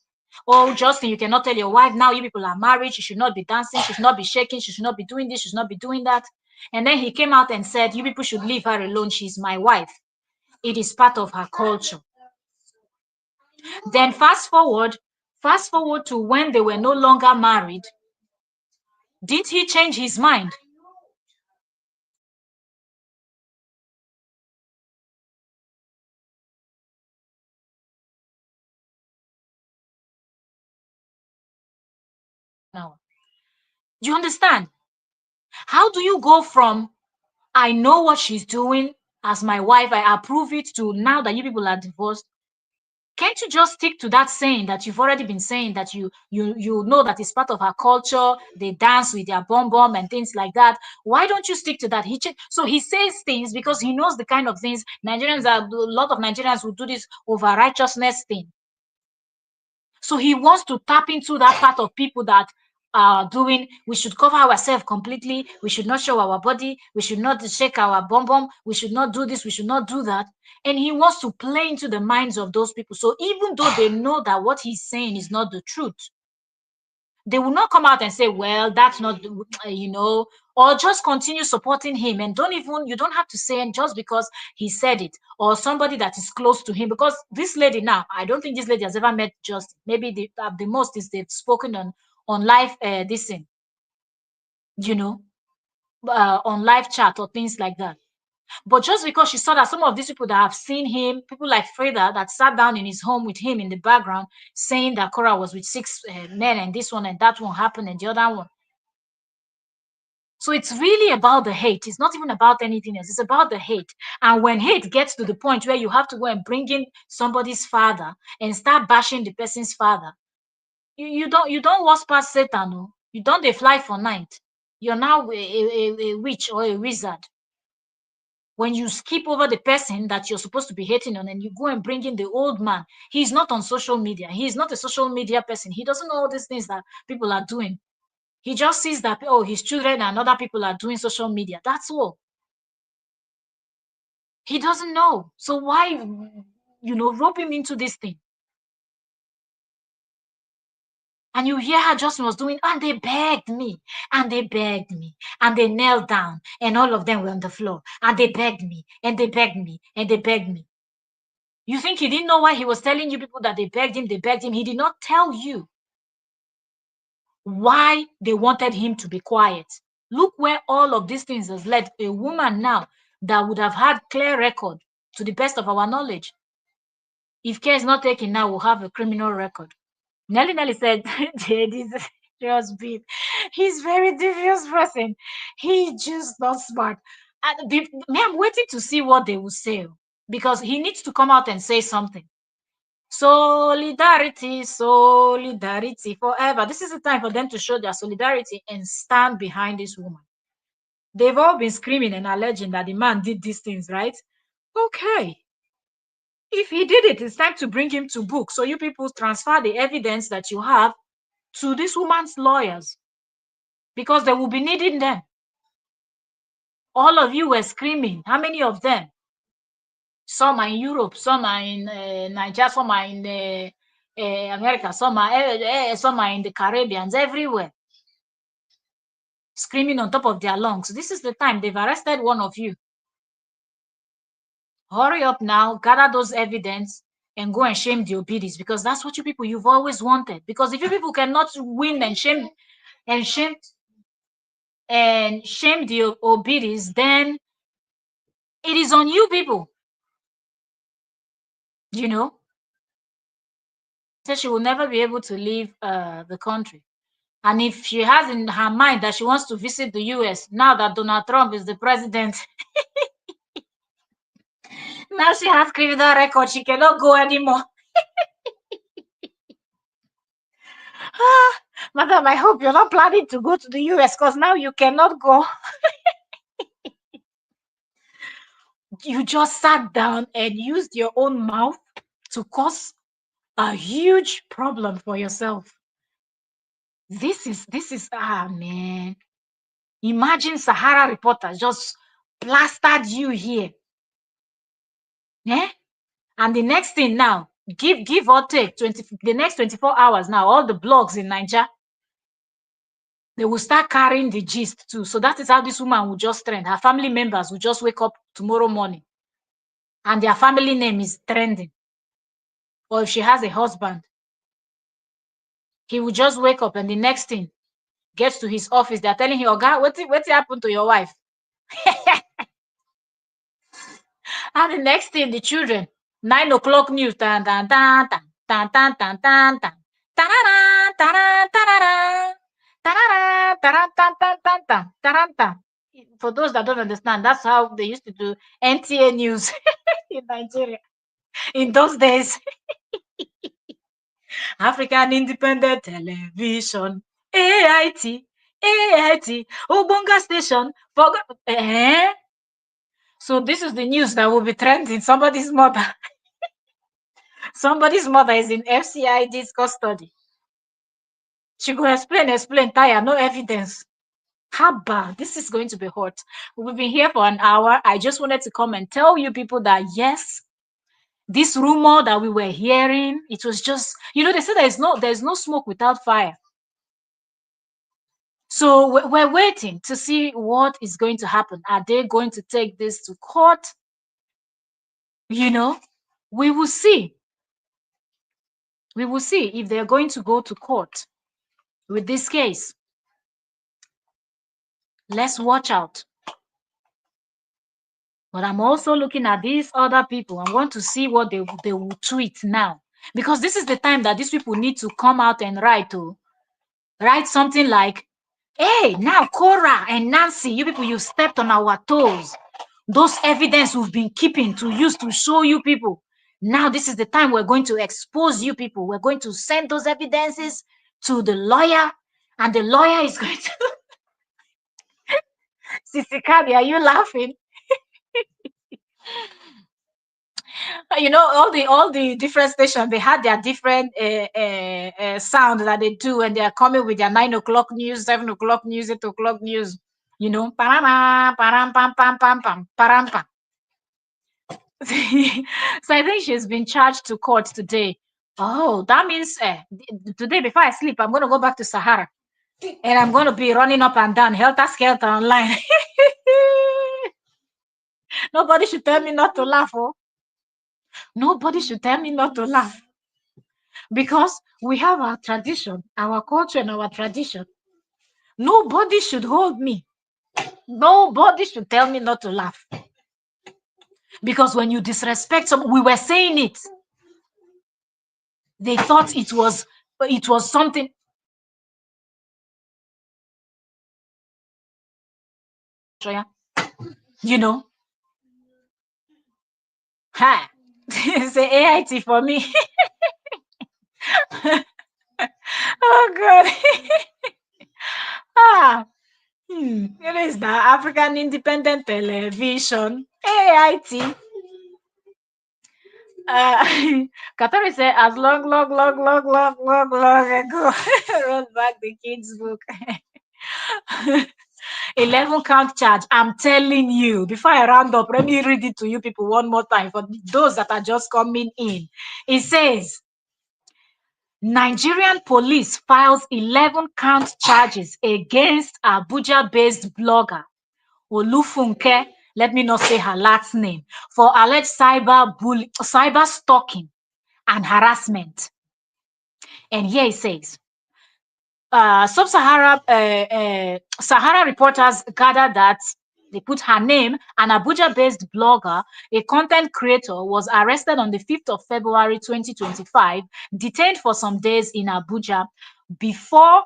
Oh, Justin, you cannot tell your wife now you people are married. She should not be dancing. She should not be shaking. She should not be doing this. She should not be doing that. And then he came out and said, you people should leave her alone. She's my wife. It is part of her culture. Then fast forward to when they were no longer married. Did he change his mind? No. Do you understand? How do you go from I know what she's doing as my wife, I approve it, to now that you people are divorced? Can't you just stick to that saying that you've already been saying, that you know that it's part of our culture? They dance with their bomb and things like that. Why don't you stick to that? So he says things because he knows the kind of things a lot of Nigerians will do, this over righteousness thing. So he wants to tap into that part of people that are doing, we should cover ourselves completely, we should not show our body, we should not shake our bum, we should not do this, we should not do that. And he wants to play into the minds of those people. So even though they know that what he's saying is not the truth, they will not come out and say, well, that's not, or just continue supporting him. And you don't have to say it just because he said it, or somebody that is close to him. Because this lady now, I don't think this lady has ever met Justin. Maybe the most is they've spoken on live, this thing, on live chat or things like that. But just because she saw that some of these people that have seen him, people like Freda that sat down in his home with him in the background, saying that Korra was with 6 men and this one and that one happened and the other one. So it's really about the hate. It's not even about anything else. It's about the hate. And when hate gets to the point where you have to go and bring in somebody's father and start bashing the person's father, you don't walk past Satan. No? You don't they fly for night. You're now a witch or a wizard. When you skip over the person that you're supposed to be hating on and you go and bring in the old man, he's not on social media. He's not a social media person. He doesn't know all these things that people are doing. He just sees that, oh, his children and other people are doing social media. That's all. He doesn't know. So why, rope him into this thing? And you hear how Justin was doing, and they begged me, and they begged me, and they knelt down, and all of them were on the floor, and they begged me, and they begged me, and they begged me. You think he didn't know why he was telling you people that they begged him, they begged him? He did not tell you why they wanted him to be quiet. Look where all of these things has led. A woman now that would have had clear record, to the best of our knowledge. If care is not taken now, we'll have a criminal record. Nelly said, this just beat. He's very devious person. He just not smart. And me, I'm waiting to see what they will say, because he needs to come out and say something. Solidarity, solidarity forever. This is the time for them to show their solidarity and stand behind this woman. They've all been screaming and alleging that the man did these things, right? Okay. If he did it, it's time to bring him to book. So you people transfer the evidence that you have to this woman's lawyers, because they will be needing them. All of you were screaming. How many of them? Some are in Europe, some are in Nigeria, some are in America, some are in the Caribbeans, everywhere, screaming on top of their lungs. This is the time. They've arrested one of you. Hurry up now, gather those evidence, and go and shame the obidis, because that's what you people, you've always wanted. Because if you people cannot win and shame the obidis, then it is on you people. You know, said she will never be able to leave the country. And if she has in her mind that she wants to visit the US now that Donald Trump is the president, now she has criminal record, she cannot go anymore. Madam, I hope you're not planning to go to the US, because now you cannot go. You just sat down and used your own mouth to cause a huge problem for yourself. This is man. Imagine Sahara Reporters just plastered you here. Yeah? And the next thing now, give or take the next 24 hours now, all the blogs in Nigeria, they will start carrying the gist too. So that is how this woman will just trend. Her family members will just wake up tomorrow morning and their family name is trending. Or if she has a husband, he will just wake up and the next thing gets to his office. They're telling him, oh God, what happened to your wife? And the next thing, the children, 9 o'clock news, tan tan tan tan tan tan tan tan tan tarara, tarara, tarara, tarara, taran, tan tan tan tan taranta. For those that don't understand, that's how they used to do NTA news in Nigeria in those days. African Independent Television, AIT, AIT, Obonga Station. So this is the news that will be trending. Somebody's mother is in FCID's custody. She go explain, tire, no evidence. How bad? This is going to be hot. We've been here for an hour. I just wanted to come and tell you people that yes, this rumor that we were hearing, it was just, they say there's no smoke without fire. So we're waiting to see what is going to happen. Are they going to take this to court? We will see. We will see if they're going to go to court with this case. Let's watch out. But I'm also looking at these other people. I want to see what they will tweet now. Because this is the time that these people need to come out and write something like, hey, now Korra and Nancy, you people, you stepped on our toes. Those evidence we've been keeping to use to show you people. Now this is the time we're going to expose you people. We're going to send those evidences to the lawyer. And the lawyer is going to... Sisi Kabi, are you laughing? All the different stations, they had their different sound that they do, and they are coming with their 9 o'clock news, 7 o'clock news, 8 o'clock news. Parama, param, pam, pam, pam, pam, param, pam. So I think she's been charged to court today Oh, that means today before I sleep, I'm going to go back to Sahara and I'm going to be running up and down, helter skelter online. Nobody should tell me not to laugh. Oh, nobody should tell me not to laugh because we have our tradition, our culture, and our tradition. Nobody should hold me. Nobody should tell me not to laugh because when you disrespect someone, we were saying it. They thought it was something. You know, ha. Say AIT for me. Oh God. Ah, it is the African Independent Television, AIT. Katari said, as long ago, wrote back the kids' book. 11 count charge. I'm telling you, before I round up, let me read it to you people one more time for those that are just coming in. It says, Nigerian police files 11 count charges against Abuja-based blogger Olufunke, let me not say her last name, for alleged cyber stalking and harassment. And here it says, Sahara reporters gathered that they put her name, an Abuja-based blogger, a content creator, was arrested on the 5th of February 2025, detained for some days in Abuja before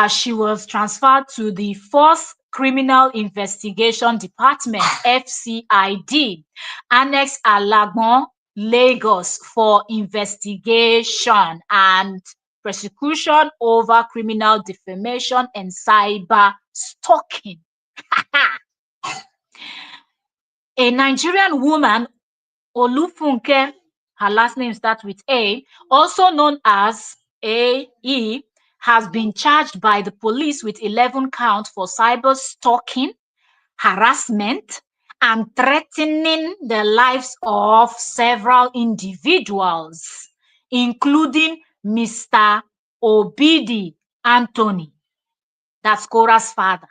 she was transferred to the Force Criminal Investigation Department, FCID, Annex Alagbon, Lagos, for investigation and prosecution over criminal defamation and cyber stalking. A Nigerian woman, Olufunke, her last name starts with A, also known as AE, has been charged by the police with 11 counts for cyber stalking, harassment, and threatening the lives of several individuals, including Mr. Obidi Anthony, that's Korra's father,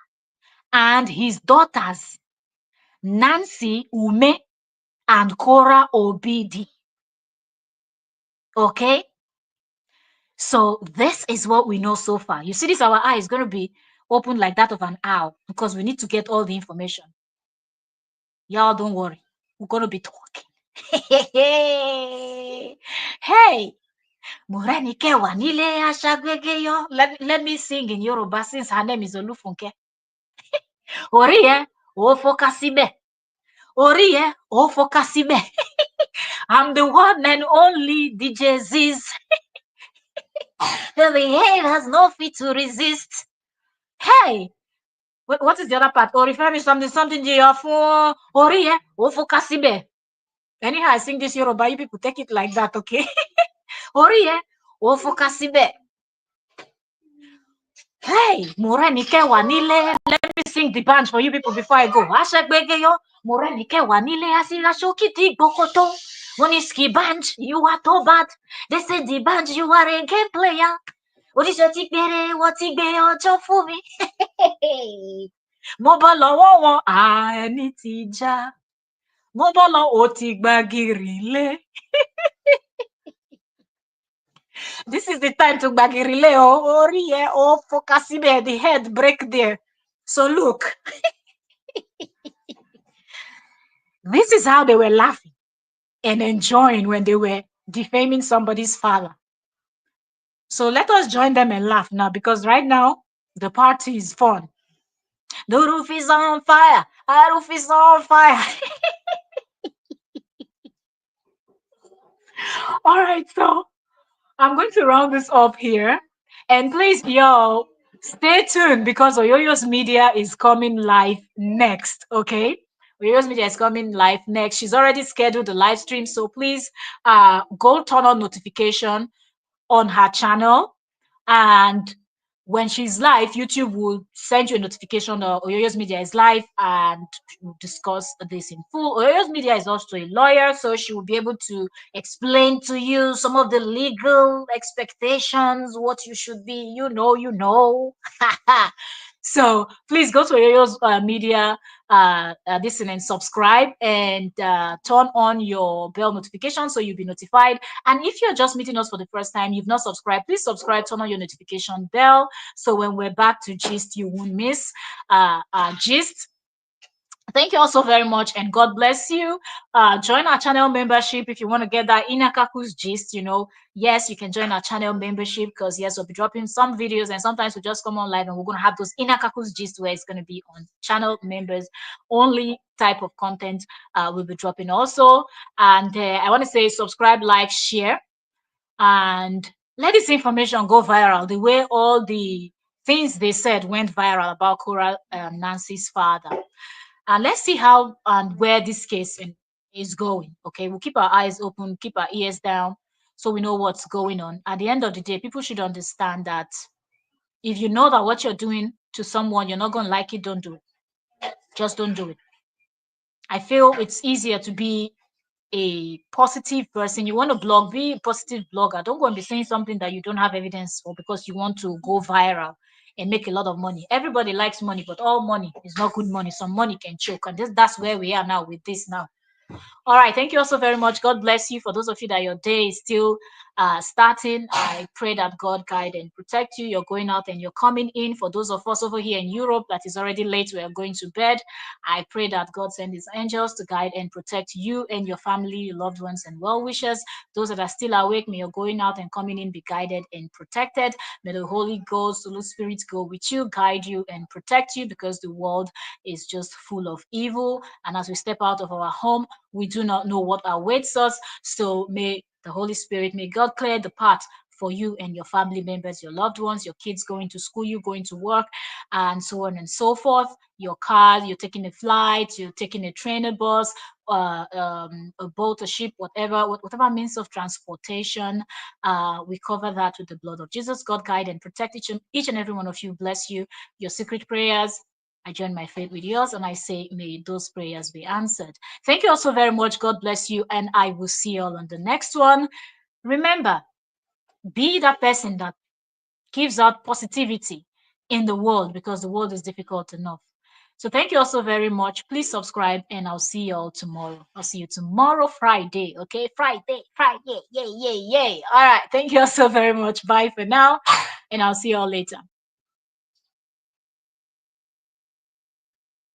and his daughters, Nancy Umeh and Korra Obidi. Okay? So this is what we know so far. You see this, our eye is going to be open like that of an owl because we need to get all the information. Y'all don't worry. We're going to be talking. Hey, Morenike Wanile Ashagwegeyo. Let me sing in Yoruba since her name is Olufunke. Orie, Ofokasibe. Orie, Ofokasibe. I'm the one and only DJ Ziz. The head has no feet to resist. Hey, what is the other part? Or refer me something for Orie, Ofokasibe. Anyhow, I sing this Yoruba, you people take it like that, okay? Orie, Ofokasibe. Hey, Morenike Wanile. Let me sing the band for you people before I go. Ashagbegeyo, Morenike Wanile, Asirashokiti Bokoto. Oniski band, you are too bad. They say the band, you are a game player. Orishotikbere, Watigbe, Ojo Fumi. Mobolo Wawa, Anitija. Mobolo Otigbagirele. This is the time to Bagirile, Orie, Fokasibe, the head break there. So look, this is how they were laughing and enjoying when they were defaming somebody's father. So let us join them and laugh now because right now the party is fun. The roof is on fire. Our roof is on fire. All right, so I'm going to round this up here. And please, y'all, stay tuned because Oyoyo's Media is coming live next, okay? Oyoyo's Media is coming live next. She's already scheduled the live stream, so please go turn on notification on her channel and when she's live, YouTube will send you a notification that Oyoyo's Media is live and we'll discuss this in full. Oyoyo's Media is also a lawyer, so she will be able to explain to you some of the legal expectations, what you should be, you know. So please go to Oyoyo's Media, listen and subscribe, and turn on your bell notification so you'll be notified. And if you're just meeting us for the first time, you've not subscribed, please subscribe, turn on your notification bell, so when we're back to gist, you won't miss gist. Thank you also very much, and God bless you. Join our channel membership if you want to get that Inakaku's gist. Yes, you can join our channel membership, because yes, we'll be dropping some videos, and sometimes we just come on live and we're going to have those Inakaku's gist where it's going to be on channel members only type of content we'll be dropping also. And I want to say subscribe, like, share, and let this information go viral the way all the things they said went viral about Korra, Nancy's father. And let's see how and where this case is going. Okay, we'll keep our eyes open, keep our ears down, so we know what's going on. At the end of the day, people should understand that if you know that what you're doing to someone, you're not going to like it, don't do it. Just don't do it. I feel it's easier to be a positive person. You want to blog, be a positive blogger. Don't go and be saying something that you don't have evidence for because you want to go viral and make a lot of money. Everybody likes money, but all money is not good money. Some money can choke, and that's where we are now with this now. All right. Thank you also very much. God bless you. For those of you that your day is still starting, I pray that God guide and protect you. You're going out and you're coming in. For those of us over here in Europe that is already late, we are going to bed. I pray that God send his angels to guide and protect you and your family, your loved ones, and well wishers. Those that are still awake, may your going out and coming in be guided and protected. May the Holy Ghost, the Holy Spirit go with you, guide you, and protect you, because the world is just full of evil. And as we step out of our home, we do not know what awaits us. So may the Holy Spirit, may God clear the path for you and your family members, your loved ones, your kids going to school, you going to work, and so on and so forth. Your car, you're taking a flight, you're taking a train, a bus, a boat, a ship, whatever means of transportation. We cover that with the blood of Jesus. God guide and protect each and every one of you. Bless you. Your secret prayers, I join my faith with yours, and I say, may those prayers be answered. Thank you also very much. God bless you, and I will see you all on the next one. Remember, be that person that gives out positivity in the world, because the world is difficult enough. So thank you also very much. Please subscribe, and I'll see you all tomorrow. I'll see you tomorrow, Friday. Okay, Friday, Friday. Yay, yay, yay. All right. Thank you also very much. Bye for now, and I'll see you all later.